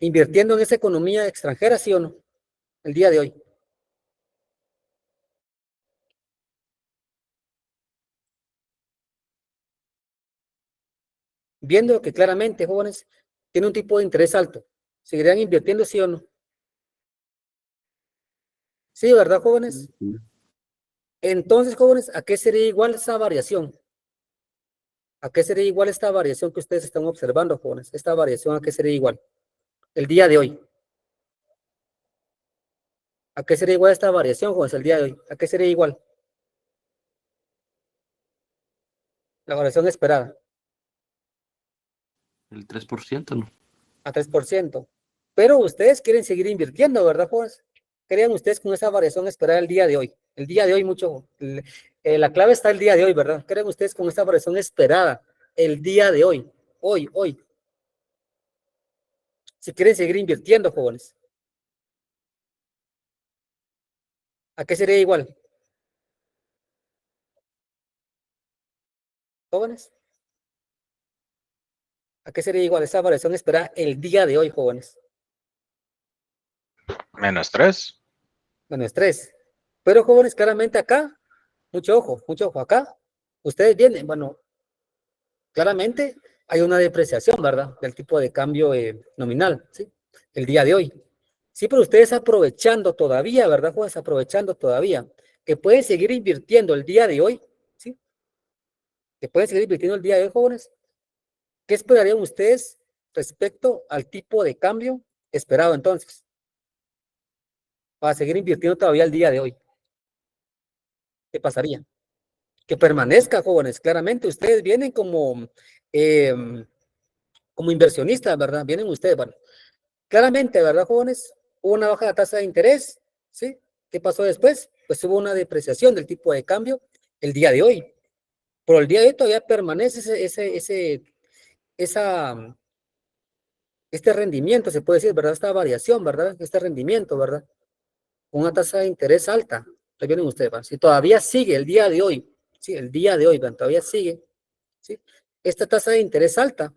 invirtiendo en esa economía extranjera, sí o no, el día de hoy. Viendo que claramente, jóvenes, tiene un tipo de interés alto. ¿Seguirían invirtiendo, sí o no? Sí, ¿verdad, jóvenes? Entonces, jóvenes, ¿a qué sería igual esa variación? ¿A qué sería igual esta variación que ustedes están observando, jóvenes? Esta variación, ¿a qué sería igual? El día de hoy. ¿A qué sería igual esta variación, jóvenes, el día de hoy? ¿A qué sería igual? La variación esperada. El 3%, ¿no? A 3%. Pero ustedes quieren seguir invirtiendo, ¿verdad, jóvenes? ¿Querían ustedes con esa variación esperada el día de hoy? El día de hoy, mucho. La clave está el día de hoy, ¿verdad? ¿Creen ustedes con esta variación esperada el día de hoy? Hoy. Si quieren seguir invirtiendo, jóvenes. ¿A qué sería igual? Jóvenes. ¿A qué sería igual esa variación esperada el día de hoy, jóvenes? -3. Menos 3. Pero, jóvenes, claramente acá, mucho ojo, acá, ustedes vienen, bueno, claramente hay una depreciación, ¿verdad? Del tipo de cambio nominal, ¿sí? El día de hoy. Sí, pero ustedes aprovechando todavía, ¿verdad, jóvenes? Aprovechando todavía, que pueden seguir invirtiendo el día de hoy, ¿sí? Que pueden seguir invirtiendo el día de hoy, jóvenes. ¿Qué esperarían ustedes respecto al tipo de cambio esperado entonces? Para seguir invirtiendo todavía el día de hoy. ¿Qué pasaría? Que permanezca, jóvenes. Claramente ustedes vienen como inversionistas, ¿verdad? Vienen ustedes, bueno. Claramente, ¿verdad, jóvenes? Hubo una baja de tasa de interés, ¿sí? ¿Qué pasó después? Pues hubo una depreciación del tipo de cambio el día de hoy. Pero el día de hoy todavía permanece esa, este rendimiento, se puede decir, ¿verdad? Esta variación, ¿verdad? Este rendimiento, ¿verdad? Una tasa de interés alta. Ahí vienen ustedes, ¿verdad? Si todavía sigue el día de hoy, sí, el día de hoy, ¿verdad? Todavía sigue, ¿sí? Esta tasa de interés alta.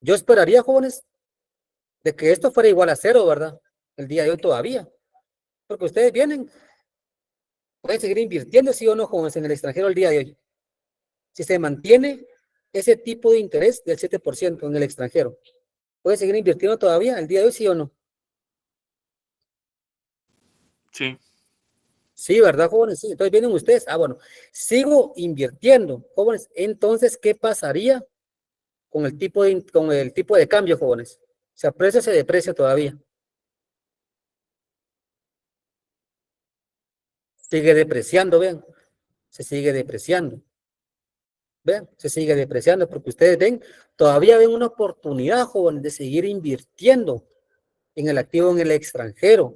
Yo esperaría, jóvenes, de que esto fuera igual a cero, ¿verdad? El día de hoy todavía. Porque ustedes vienen, pueden seguir invirtiendo, sí o no, jóvenes, en el extranjero el día de hoy. Si se mantiene ese tipo de interés del 7% en el extranjero, ¿pueden seguir invirtiendo todavía el día de hoy, sí o no? Sí. Sí, ¿verdad, jóvenes? Sí, entonces vienen ustedes. Bueno, sigo invirtiendo, jóvenes. Entonces, ¿qué pasaría con el tipo de cambio, jóvenes? ¿Se aprecia o se deprecia todavía? Sigue depreciando, vean. Se sigue depreciando. Vean, se sigue depreciando porque ustedes ven, todavía ven una oportunidad, jóvenes, de seguir invirtiendo en el activo en el extranjero.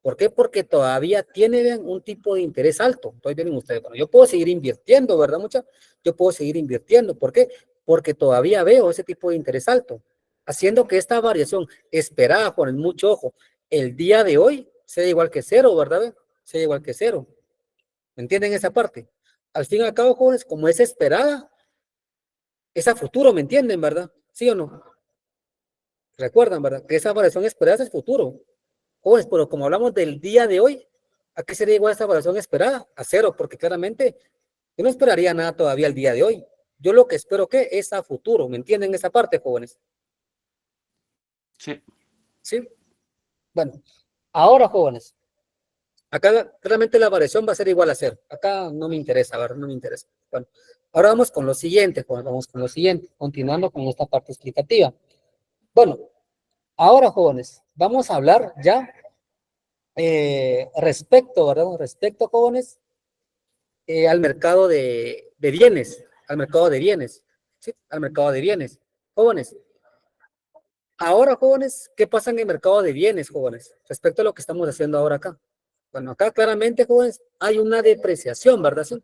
¿Por qué? Porque todavía tiene, vean, un tipo de interés alto. Entonces vienen ustedes, bueno, yo puedo seguir invirtiendo, ¿verdad, mucha? Yo puedo seguir invirtiendo. ¿Por qué? Porque todavía veo ese tipo de interés alto, haciendo que esta variación esperada, con mucho ojo, el día de hoy sea igual que cero, ¿verdad? ¿Ve? Sea igual que cero. ¿Me entienden esa parte? Al fin y al cabo, jóvenes, como es esperada, es a futuro, ¿me entienden, verdad? ¿Sí o no? Recuerdan, ¿verdad? Que esa variación esperada es futuro. Jóvenes, pero como hablamos del día de hoy, ¿a qué sería igual esta variación esperada? A cero, porque claramente yo no esperaría nada todavía el día de hoy. Yo lo que espero que es a futuro, ¿me entienden esa parte, jóvenes? Sí. ¿Sí? Bueno, ahora, jóvenes, acá claramente la variación va a ser igual a cero. Acá no me interesa, ¿verdad? No me interesa. Bueno, ahora vamos con lo siguiente, jóvenes, vamos con lo siguiente, continuando con esta parte explicativa. Bueno, ahora, jóvenes, vamos a hablar ya respecto, ¿verdad? Respecto, jóvenes, al mercado de bienes, al mercado de bienes, ¿sí? Al mercado de bienes. Jóvenes, ahora, jóvenes, ¿qué pasa en el mercado de bienes, jóvenes? Respecto a lo que estamos haciendo ahora acá. Bueno, acá claramente, jóvenes, hay una depreciación, ¿verdad? Sí,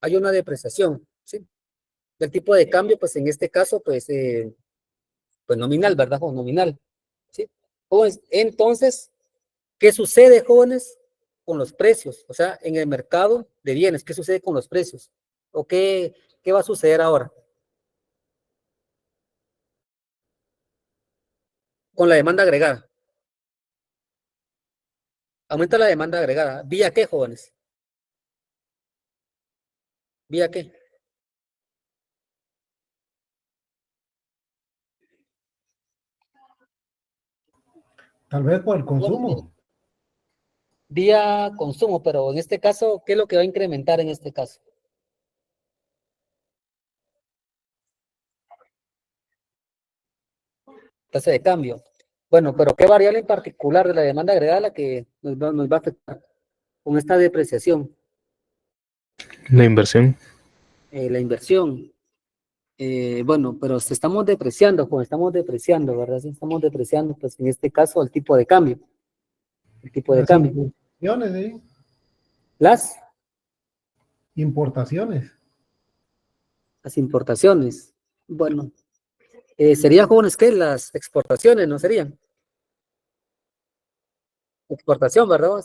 hay una depreciación, ¿sí? Del tipo de cambio, pues en este caso, pues nominal, ¿verdad? O nominal, ¿sí? Jóvenes, entonces, ¿qué sucede, jóvenes, con los precios? O sea, en el mercado de bienes, ¿qué sucede con los precios? ¿O qué va a suceder ahora? Con la demanda agregada. Aumenta la demanda agregada. ¿Vía qué, jóvenes? ¿Vía qué? Tal vez por el consumo. vía consumo, pero en este caso, ¿qué es lo que va a incrementar en este caso? Tasa de cambio. Bueno, pero ¿qué variable en particular de la demanda agregada la que nos va a afectar con esta depreciación? La inversión. La inversión. Bueno, pero estamos depreciando, pues estamos depreciando, ¿verdad? Sí, estamos depreciando, pues en este caso, el tipo de cambio. El tipo de Las cambio. importaciones, Las importaciones. importaciones. Bueno, sería, jóvenes, ¿qué? Las exportaciones, ¿no serían? Exportación, ¿verdad?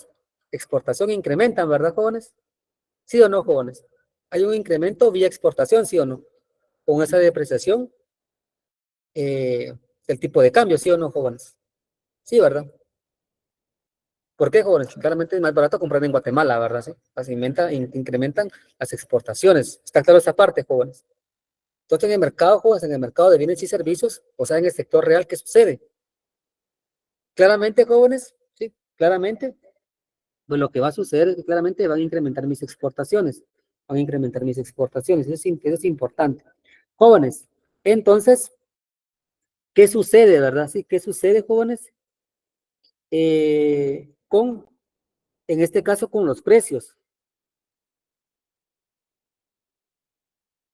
Exportación incrementan, ¿verdad, jóvenes? ¿Sí o no, jóvenes? Hay un incremento vía exportación, ¿sí o no? Con esa depreciación, el tipo de cambio, ¿sí o no, jóvenes? Sí, ¿verdad? ¿Por qué, jóvenes? Claramente es más barato comprar en Guatemala, ¿verdad? Sí. Así incrementan las exportaciones. ¿Está claro esa parte, jóvenes? Entonces, en el mercado, jóvenes, en el mercado de bienes y servicios, o sea, en el sector real, ¿qué sucede? Claramente, jóvenes, sí, claramente, pues lo que va a suceder es que claramente van a incrementar mis exportaciones. Van a incrementar mis exportaciones. Eso es importante. Jóvenes, entonces, ¿qué sucede, verdad? Sí, ¿qué sucede, jóvenes? En este caso, con los precios.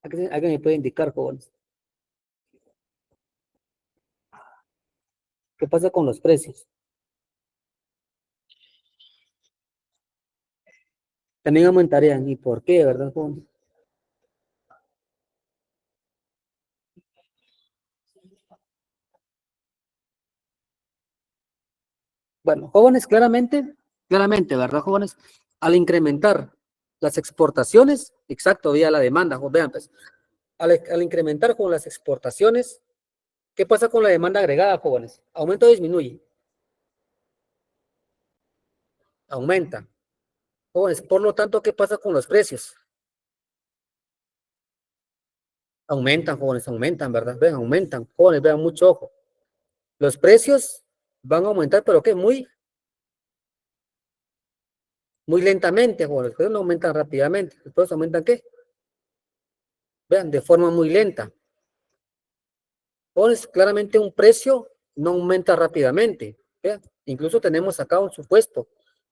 ¿Alguien me puede indicar, jóvenes? ¿Qué pasa con los precios? También aumentarían. ¿Y por qué, verdad, jóvenes? Bueno, jóvenes, claramente, ¿verdad, jóvenes? Al incrementar las exportaciones, exacto, vía la demanda, vean, pues, al incrementar con las exportaciones, ¿qué pasa con la demanda agregada, jóvenes? ¿Aumenta o disminuye? Aumenta. Jóvenes, por lo tanto, ¿qué pasa con los precios? Aumentan, jóvenes, aumentan, ¿verdad? Vean, aumentan, jóvenes, vean, mucho ojo. Los precios van a aumentar, pero ¿qué? Muy lentamente, jóvenes, pero no aumentan rápidamente. ¿Los precios aumentan qué? Vean, de forma muy lenta. Jóvenes, claramente un precio no aumenta rápidamente. Vean, incluso tenemos acá un supuesto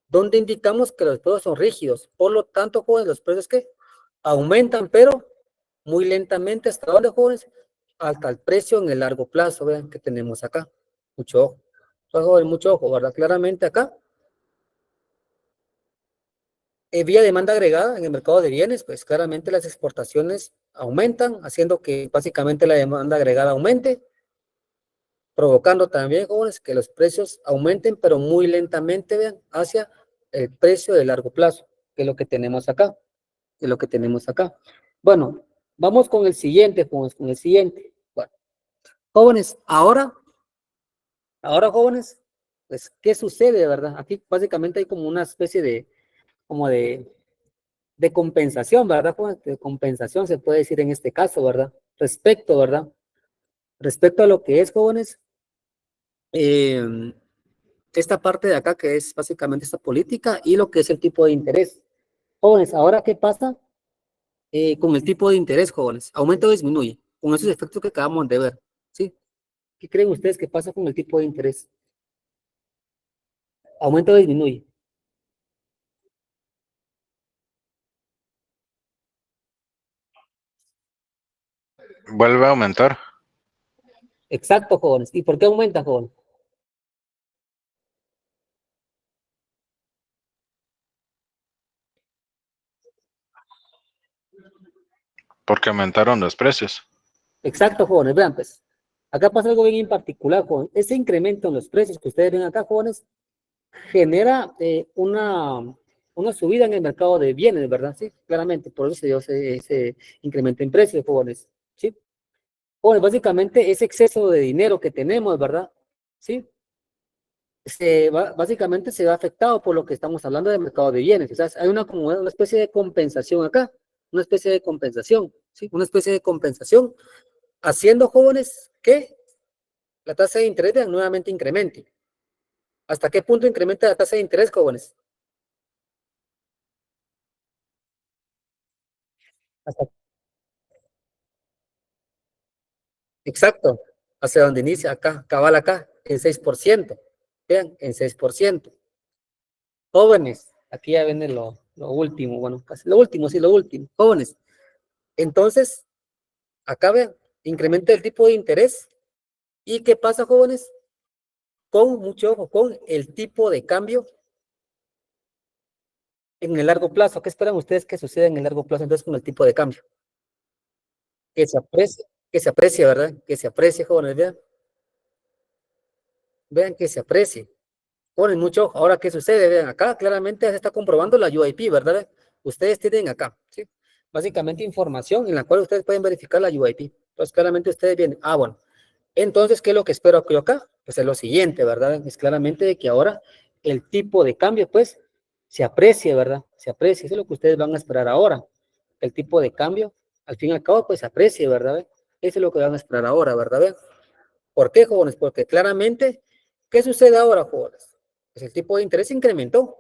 donde indicamos que los precios son rígidos. Por lo tanto, jóvenes, los precios ¿qué? Aumentan, pero muy lentamente. ¿Hasta dónde, jóvenes? Hasta el precio en el largo plazo, vean, que tenemos acá. Mucho ojo. Entonces, jóvenes, mucho ojo, ¿verdad? Claramente acá. Vía demanda agregada en el mercado de bienes, pues claramente las exportaciones aumentan, haciendo que básicamente la demanda agregada aumente, provocando también, jóvenes, que los precios aumenten, pero muy lentamente, vean, hacia el precio de largo plazo, que es lo que tenemos acá, que es lo que tenemos acá. Bueno, vamos con el siguiente, jóvenes, con el siguiente. Bueno, jóvenes, ahora, jóvenes, pues, ¿qué sucede, verdad? Aquí básicamente hay como una especie de, como de compensación, ¿verdad, jóvenes? De compensación se puede decir en este caso, ¿verdad? Respecto, ¿verdad? Respecto a lo que es, jóvenes, esta parte de acá que es básicamente esta política y lo que es el tipo de interés. Jóvenes, ahora, ¿qué pasa con el tipo de interés, jóvenes? ¿Aumenta o disminuye? Con esos efectos que acabamos de ver, ¿sí? ¿Qué creen ustedes que pasa con el tipo de interés? ¿Aumenta o disminuye? Vuelve a aumentar. Exacto, jóvenes. ¿Y por qué aumenta, jóvenes? Porque aumentaron los precios. Exacto, jóvenes. Vean, pues, acá pasa algo bien en particular, jóvenes. Ese incremento en los precios que ustedes ven acá, jóvenes, genera una subida en el mercado de bienes, ¿verdad? Sí, claramente, por eso se dio ese incremento en precios, jóvenes, ¿sí? Jóvenes, básicamente ese exceso de dinero que tenemos, ¿verdad? ¿Sí? Básicamente se ve afectado por lo que estamos hablando del mercado de bienes, o sea, hay como una especie de compensación acá, una especie de compensación, ¿sí? Una especie de compensación, haciendo, jóvenes, que la tasa de interés nuevamente incremente. ¿Hasta qué punto incrementa la tasa de interés, jóvenes? hasta- exacto, hacia donde inicia acá, cabal acá, en 6%. Vean, en 6%. Jóvenes, aquí ya viene lo último, bueno, casi lo último, sí, lo último. Jóvenes, entonces, acá vean, incrementa el tipo de interés. ¿Y qué pasa, jóvenes? Con mucho ojo, con el tipo de cambio en el largo plazo. ¿Qué esperan ustedes que suceda en el largo plazo entonces con el tipo de cambio? Que se aprecie, ¿verdad? Que se aprecie, jóvenes, vean. Vean que se aprecie. Ponen mucho ojo. Ahora, ¿qué sucede? Vean, acá claramente se está comprobando la UIP, ¿verdad? Ustedes tienen acá, ¿sí? Básicamente información en la cual ustedes pueden verificar la UIP. Entonces, claramente ustedes vienen, bueno. Entonces, ¿qué es lo que espero yo acá? Pues es lo siguiente, ¿verdad? Es claramente de que ahora el tipo de cambio, pues, se aprecie, ¿verdad? Se aprecie. Eso es lo que ustedes van a esperar ahora. El tipo de cambio, al fin y al cabo, pues, se aprecie, ¿verdad? Eso es lo que van a esperar ahora, ¿verdad? ¿Por qué, jóvenes? Porque claramente, ¿qué sucede ahora, jóvenes? Pues el tipo de interés incrementó,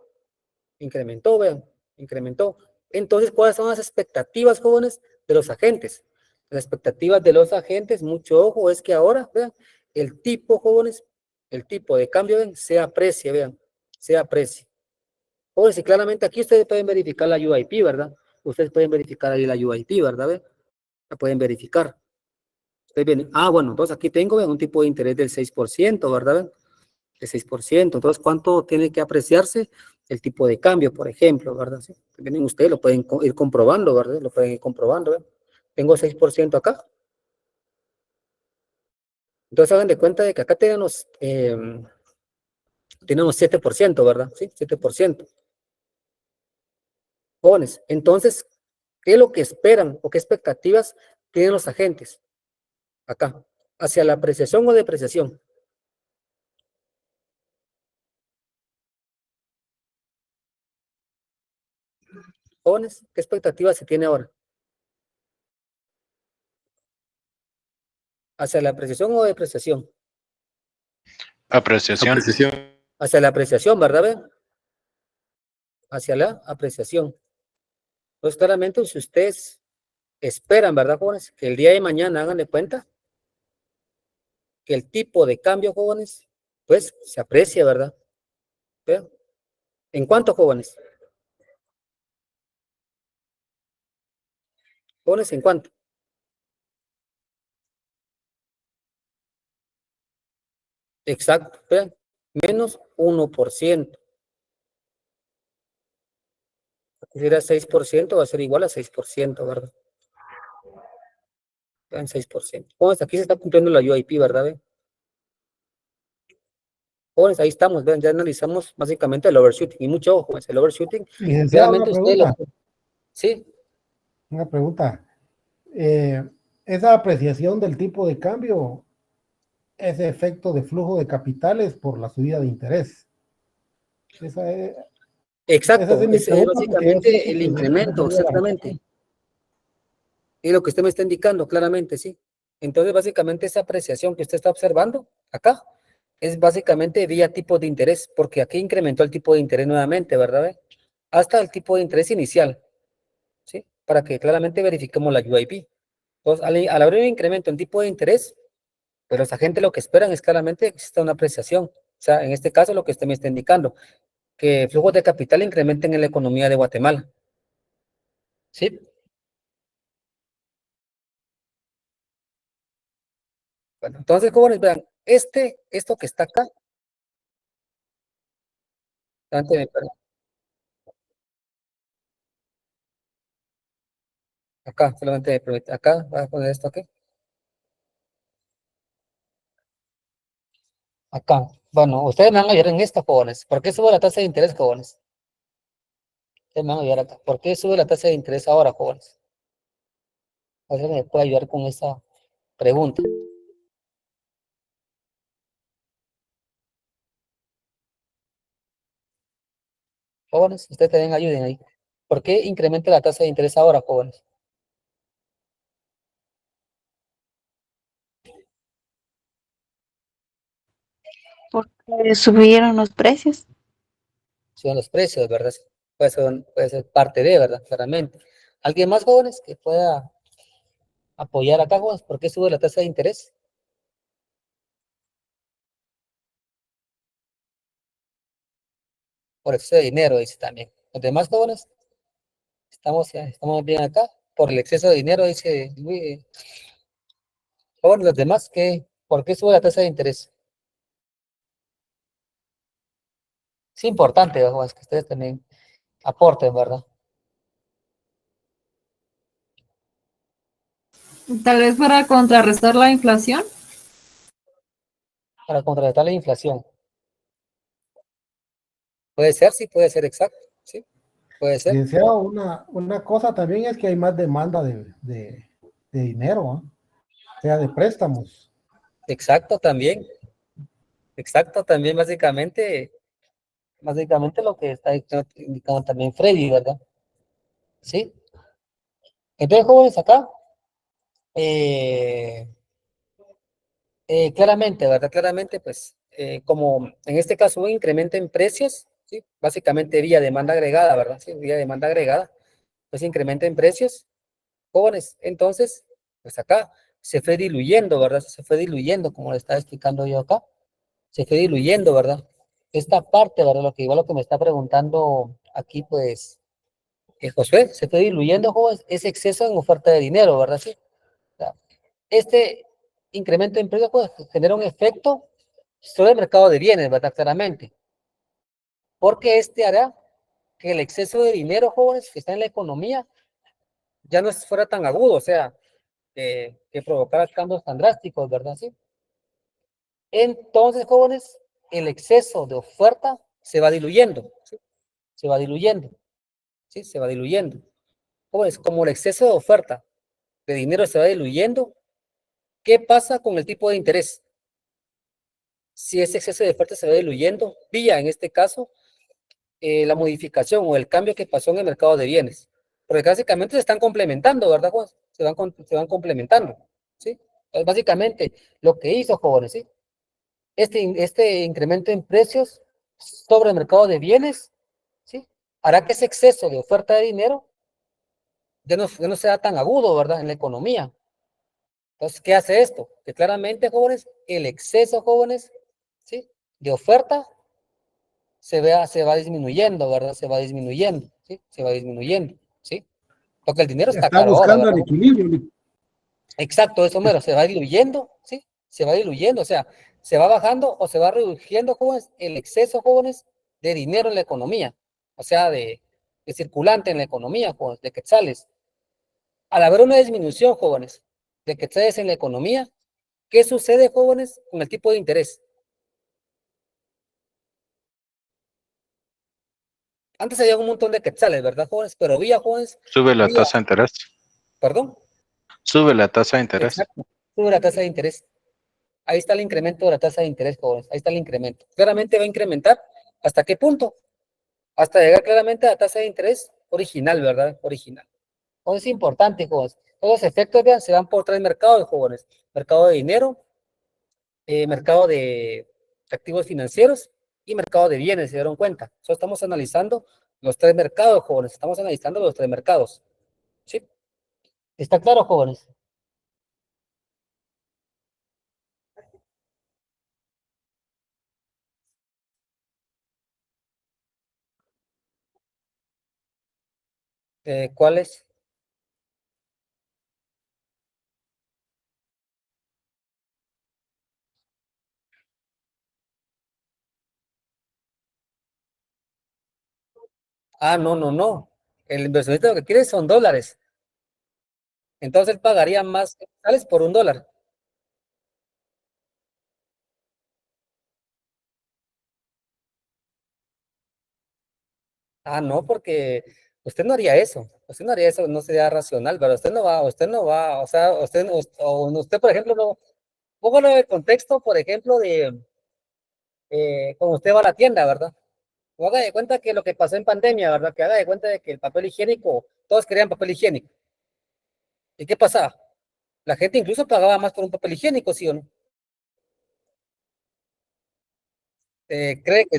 vean, incrementó. Entonces, ¿cuáles son las expectativas, jóvenes, de los agentes? Las expectativas de los agentes, mucho ojo, es que ahora, vean, el tipo, jóvenes, el tipo de cambio, vean, se aprecie, vean, se aprecie. Jóvenes, y claramente aquí ustedes pueden verificar la UIP, ¿verdad? Ustedes pueden verificar ahí la UIP, ¿verdad? ¿Ve? La pueden verificar. Ustedes vienen, bueno, entonces aquí tengo, vean, un tipo de interés del 6%, ¿verdad? ¿Ven? De 6%. Entonces, ¿cuánto tiene que apreciarse? El tipo de cambio, por ejemplo, ¿verdad? ¿Sí? Vienen ustedes, lo pueden ir comprobando, ¿verdad? Lo pueden ir comprobando, ¿verdad? Tengo 6% acá. Entonces, hagan de cuenta de que acá tenemos 7%, ¿verdad? Sí, 7%. Jóvenes, entonces, ¿qué es lo que esperan o qué expectativas tienen los agentes acá? ¿Hacia la apreciación o depreciación? Jóvenes, ¿qué expectativas se tiene ahora? ¿Hacia la apreciación o depreciación? Apreciación. Hacia la apreciación, ¿verdad? ¿Ven? Hacia la apreciación. Pues claramente, si ustedes esperan, ¿verdad, jóvenes? Que el día de mañana hagan de cuenta que el tipo de cambio, jóvenes, pues se aprecia, ¿verdad? ¿Vean? ¿En cuánto, jóvenes? Jóvenes, ¿en cuánto? Exacto, vean, menos 1%. Aquí será 6%, va a ser igual a 6%, ¿verdad? Vean, 6%. Jóvenes, aquí se está cumpliendo la UIP, ¿verdad? ¿Ven? Jóvenes, ahí estamos, vean, ya analizamos básicamente el overshooting. Y mucho ojo, el overshooting, Licenciado, una claramente usted lo... pregunta. Sí, Una pregunta. Esa apreciación del tipo de cambio es efecto de flujo de capitales por la subida de interés. Esa exacto, es mi es pregunta porque yo básicamente siento el que incremento, exactamente. Y lo que usted me está indicando, claramente, sí. Entonces, básicamente, esa apreciación que usted está observando acá es básicamente vía tipo de interés, porque aquí incrementó el tipo de interés nuevamente, ¿verdad? ¿Ve? Hasta el tipo de interés inicial, ¿sí? Para que claramente verifiquemos la UIP. Entonces, al haber un incremento en tipo de interés, pues los agentes lo que esperan es claramente que exista una apreciación. O sea, en este caso, lo que usted me está indicando, que flujos de capital incrementen en la economía de Guatemala. ¿Sí? Bueno, entonces, jóvenes, vean, esto que está acá, antes de, acá, solamente me permite, acá, voy a poner esto aquí, acá. Bueno, ustedes me van a ayudar en esto, jóvenes. ¿Por qué sube la tasa de interés, jóvenes? Ustedes me van a ayudar acá. ¿Por qué sube la tasa de interés ahora, jóvenes? ¿Alguien me puede ayudar con esa pregunta? Jóvenes, ustedes también ayuden ahí. ¿Por qué incrementa la tasa de interés ahora, jóvenes? Porque subieron los precios. Son los precios, ¿verdad? Puede ser parte de, ¿verdad? Claramente. ¿Alguien más, jóvenes, que pueda apoyar acá, jóvenes? ¿Por qué sube la tasa de interés? Por exceso de dinero, dice también. Los demás, jóvenes, estamos bien acá. Por el exceso de dinero, dice Luis. Jóvenes, los demás, ¿por qué sube la tasa de interés? Es importante, jóvenes, que ustedes también aporten, ¿verdad? Tal vez para contrarrestar la inflación. Para contrarrestar la inflación. Puede ser, sí, puede ser exacto, sí, puede ser. Licenciado, una cosa también es que hay más demanda de dinero, ¿ah? O sea, de préstamos. Exacto, también, básicamente lo que está indicando también Freddy, ¿verdad? Sí. Entonces, jóvenes, acá, claramente, ¿verdad? Claramente, pues, como en este caso un incremento en precios, ¿sí? Básicamente vía demanda agregada, ¿verdad? Sí, vía demanda agregada, pues incremento en precios, jóvenes. Entonces, pues acá se fue diluyendo, ¿verdad? Se fue diluyendo, como le estaba explicando yo acá, se fue diluyendo, ¿verdad? Esta parte, ¿verdad? Igual lo que me está preguntando aquí, pues, Josué, se fue diluyendo, jóvenes, ese exceso en oferta de dinero, ¿verdad? Sí. O sea, este incremento en precios pues, genera un efecto sobre el mercado de bienes, ¿verdad? Claramente. Porque este hará que el exceso de dinero, jóvenes, que está en la economía, ya no fuera tan agudo, o sea, que provocara cambios tan drásticos, ¿verdad? Sí. Entonces, jóvenes, el exceso de oferta se va diluyendo, ¿sí? Se va diluyendo, ¿sí? Se va diluyendo. Jóvenes, como el exceso de oferta de dinero se va diluyendo, ¿qué pasa con el tipo de interés? Si ese exceso de oferta se va diluyendo, vía, en este caso, la modificación o el cambio que pasó en el mercado de bienes. Porque básicamente se están complementando, ¿verdad, Juan? Se van complementando, ¿sí? Entonces, básicamente, lo que hizo, jóvenes, ¿sí? Este incremento en precios sobre el mercado de bienes, ¿sí? Hará que ese exceso de oferta de dinero ya no sea tan agudo, ¿verdad? En la economía. Entonces, ¿qué hace esto? Que claramente, jóvenes, el exceso, jóvenes, ¿sí? De oferta se va disminuyendo, ¿verdad? Se va disminuyendo, ¿sí? Se va disminuyendo, ¿sí? Porque el dinero está Está caro ahora, buscando el ¿verdad? equilibrio. Exacto, eso mero, se va diluyendo, ¿sí? Se va diluyendo, o sea, se va bajando o se va reduciendo, jóvenes, el exceso, jóvenes, de dinero en la economía, o sea, de circulante en la economía, jóvenes, de quetzales. Al haber una disminución, jóvenes, de quetzales en la economía, ¿qué sucede, jóvenes, con el tipo de interés? Antes había un montón de quetzales, ¿verdad, jóvenes? Pero había, jóvenes, Sube la tasa de interés. perdón. Sube la tasa de interés. Exacto, sube la tasa de interés. Ahí está el incremento de la tasa de interés, jóvenes. Ahí está el incremento. Claramente va a incrementar. ¿Hasta qué punto? Hasta llegar claramente a la tasa de interés original, ¿verdad? Original. Entonces es importante, jóvenes. Todos los efectos, vean, se van por tres mercados, jóvenes. Mercado de dinero, mercado de activos financieros y mercado de bienes, ¿se dieron cuenta? Solo estamos analizando los tres mercados, jóvenes. Estamos analizando los tres mercados. ¿Sí? ¿Está claro, jóvenes? ¿Cuáles? Ah, no, no, no. El inversionista lo que quiere son dólares. Entonces él pagaría más quetzales por $1. Ah, no, porque usted no haría eso. Usted no haría eso, no sería racional, pero usted no va, o sea, usted, por ejemplo, no, póngalo en el contexto, por ejemplo, de cuando usted va a la tienda, ¿verdad? O haga de cuenta que lo que pasó en pandemia, ¿verdad? Que haga de cuenta de que el papel higiénico, todos querían papel higiénico. ¿Y qué pasaba? La gente incluso pagaba más por un papel higiénico, ¿sí o no? ¿Cree que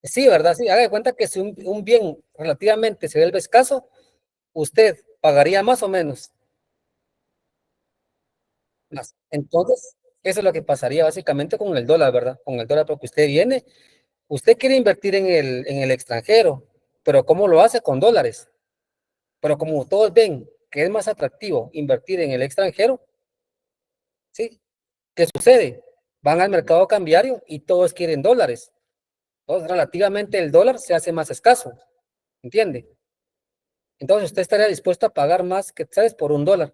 sí, verdad? Sí, haga de cuenta que si un bien relativamente se vuelve escaso, ¿usted pagaría más o menos? Más. Entonces, eso es lo que pasaría básicamente con el dólar, ¿verdad? Con el dólar, porque usted quiere invertir en el extranjero, pero ¿cómo lo hace? Con dólares. Pero como todos ven que es más atractivo invertir en el extranjero, ¿sí? ¿Qué sucede? Van al mercado cambiario y todos quieren dólares. Entonces, relativamente el dólar se hace más escaso, ¿entiende? Entonces, usted estaría dispuesto a pagar más que, ¿sabes? Por un dólar.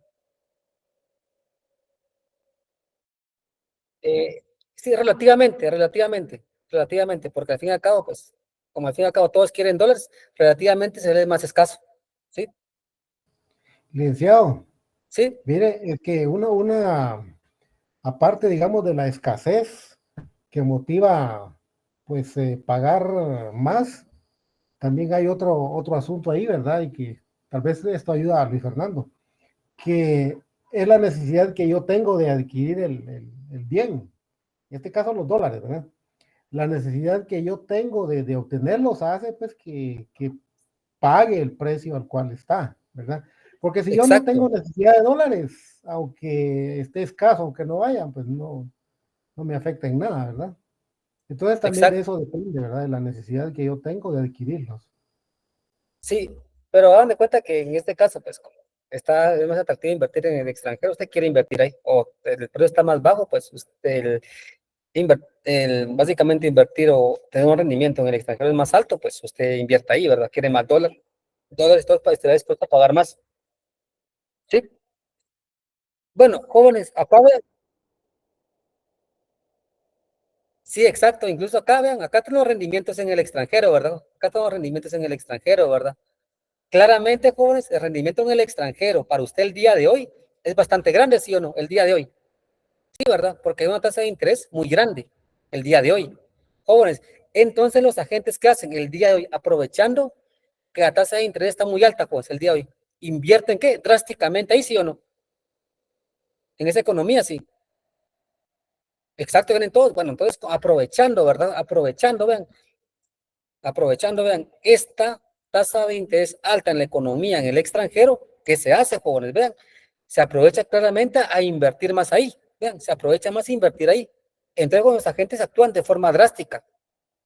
Sí, relativamente, porque al fin y al cabo, pues, como al fin y al cabo todos quieren dólares, relativamente se ve más escaso, ¿sí? Licenciado, ¿Sí? mire, es que aparte, digamos, de la escasez que motiva, pues, pagar más, también hay otro asunto ahí, ¿verdad? Y que tal vez esto ayuda a Luis Fernando, que es la necesidad que yo tengo de adquirir el bien, en este caso los dólares, ¿verdad? La necesidad que yo tengo de obtenerlos hace pues que pague el precio al cual está, ¿verdad? Porque si yo no Exacto, tengo necesidad de dólares, aunque esté escaso, aunque no vayan, pues no me afecta en nada, ¿verdad? Entonces también de exacto. eso depende, ¿verdad? De la necesidad que yo tengo de adquirirlos. Sí, pero hagan de cuenta que en este caso, pues, como es más atractivo invertir en el extranjero, usted quiere invertir ahí, o el precio está más bajo, pues, básicamente invertir o tener un rendimiento en el extranjero es más alto, pues, usted invierta ahí, ¿verdad? Quiere más dólares, todo para estar dispuesto a pagar más. Sí, bueno, jóvenes, acá vean, sí, exacto, incluso acá vean, acá tenemos rendimientos en el extranjero, ¿verdad? Acá tenemos rendimientos en el extranjero, ¿verdad? Claramente, jóvenes, el rendimiento en el extranjero para usted el día de hoy es bastante grande, ¿sí o no? El día de hoy. Sí, ¿verdad? Porque hay una tasa de interés muy grande el día de hoy. Jóvenes, entonces los agentes que hacen el día de hoy, aprovechando que la tasa de interés está muy alta, pues, el día de hoy, ¿invierten qué? Drásticamente ahí, ¿sí o no? En esa economía, sí. Exacto, vienen todos. Bueno, entonces, aprovechando, ¿verdad? Aprovechando, vean, esta tasa de interés alta en la economía en el extranjero, ¿qué se hace, jóvenes? Vean, se aprovecha claramente a invertir más ahí, vean, se aprovecha más a invertir ahí. Entonces, cuando los agentes actúan de forma drástica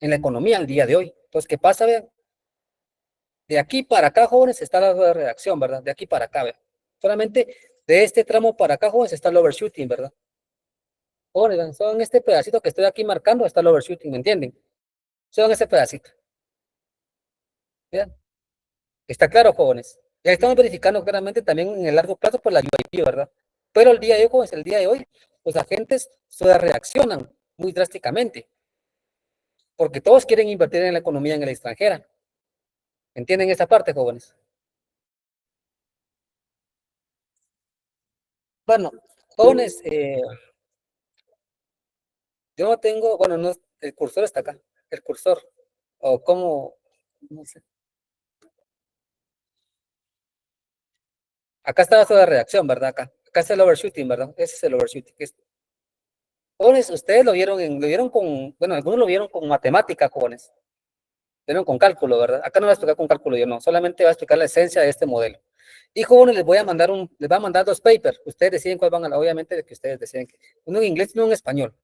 en la economía al día de hoy. Entonces, ¿qué pasa? Vean, de aquí para acá, jóvenes, está la redacción, ¿verdad? De aquí para acá, vean. Solamente de este tramo para acá, jóvenes, está el overshooting, ¿verdad? Jóvenes, vean, solo en este pedacito que estoy aquí marcando está el overshooting, ¿me entienden? Solo en ese pedacito. Vean. Está claro, jóvenes. Ya estamos verificando claramente también en el largo plazo por la UIP, ¿verdad? Pero el día de hoy, jóvenes, el día de hoy, los agentes se reaccionan muy drásticamente, porque todos quieren invertir en la economía en el extranjera. ¿Entienden esta parte, jóvenes? Bueno, jóvenes, yo no tengo, bueno, no, el cursor está acá, el cursor, o cómo, no sé. Acá está la sola reacción, ¿verdad? Acá está el overshooting, ¿verdad? Ese es el overshooting. Jóvenes, ustedes lo vieron con, bueno, algunos lo vieron con matemática, jóvenes. Lo vieron con cálculo, ¿verdad? Acá no voy a explicar con cálculo, yo no, solamente voy a explicar la esencia de este modelo. Y jóvenes, les voy a mandar 2 papers. Ustedes deciden cuál van a, obviamente, de que ustedes deciden. Uno en inglés y uno en español.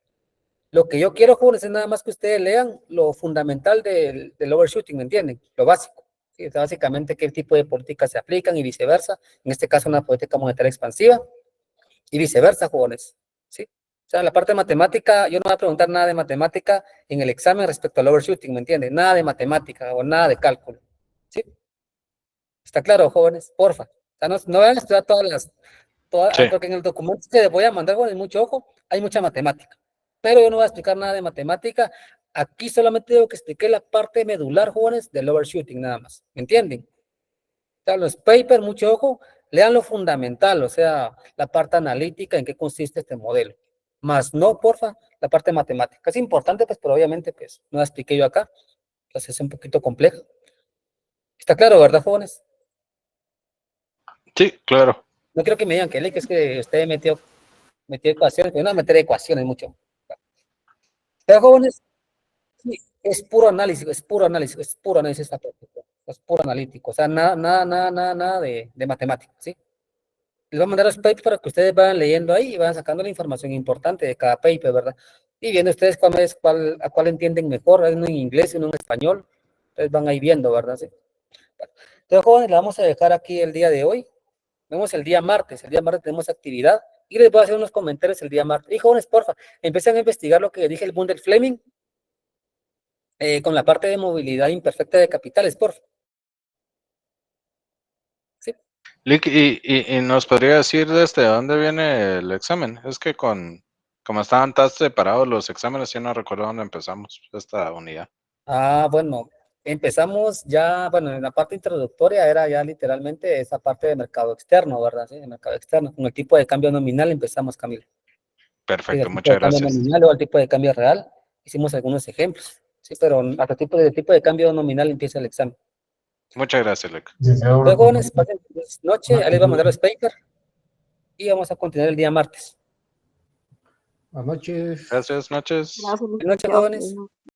Lo que yo quiero, jóvenes, es nada más que ustedes lean lo fundamental del overshooting, ¿me entienden? Lo básico. ¿Sí? O sea, básicamente, qué tipo de políticas se aplican y viceversa. En este caso, una política monetaria expansiva y viceversa, jóvenes. ¿Sí? O sea, la parte de matemática, yo no voy a preguntar nada de matemática en el examen respecto al overshooting, ¿me entienden? Nada de matemática o nada de cálculo. ¿Sí? ¿Está claro, jóvenes? Porfa. O sea, no vayan a estudiar Sí. porque en el documento que les voy a mandar, con mucho ojo, hay mucha matemática. Pero yo no voy a explicar nada de matemática. Aquí solamente tengo que explicar la parte medular, jóvenes, del overshooting, nada más. ¿Me entienden? O sea, los papers, mucho ojo, lean lo fundamental, o sea, la parte analítica, en qué consiste este modelo. Más no, porfa, la parte matemática. Es importante, pues, pero obviamente, pues, no la expliqué yo acá. Entonces es un poquito complejo. ¿Está claro, verdad, jóvenes? Sí, claro. No quiero que me digan que es que usted metió ecuaciones, pero no meter ecuaciones mucho. Pero jóvenes, sí, es puro análisis esta práctica. es puro analítico, o sea, nada de matemáticas, ¿sí? Les voy a mandar los papers para que ustedes vayan leyendo ahí y vayan sacando la información importante de cada paper, ¿verdad? Y viendo ustedes a cuál entienden mejor, uno en inglés y uno en español, entonces van ahí viendo, ¿verdad? ¿Sí? Entonces, jóvenes, la vamos a dejar aquí el día de hoy. Vemos el día martes tenemos actividad y les voy a hacer unos comentarios el día martes. Y jóvenes, porfa, empiecen a investigar lo que dije el Bundel Fleming con la parte de movilidad imperfecta de capitales, porfa. ¿Sí? Lick, ¿y nos podría decir desde dónde viene el examen? Es que como estaban tan separados los exámenes, yo no recuerdo dónde empezamos esta unidad. Bueno, empezamos ya, bueno, en la parte introductoria era ya literalmente esa parte de mercado externo, ¿verdad? Sí, de mercado externo. Con el tipo de cambio nominal empezamos, Camilo. Perfecto, Sí, muchas cambio gracias. nominal o el tipo de cambio real. Hicimos algunos ejemplos, sí, pero hasta el tipo de cambio nominal empieza el examen. Muchas gracias, Lick. Entonces, jóvenes, pasen buenas noches, ahí les voy a mandar los papers y vamos a continuar el día martes. Buenas noches. Gracias, noches. Buenas noches, jóvenes.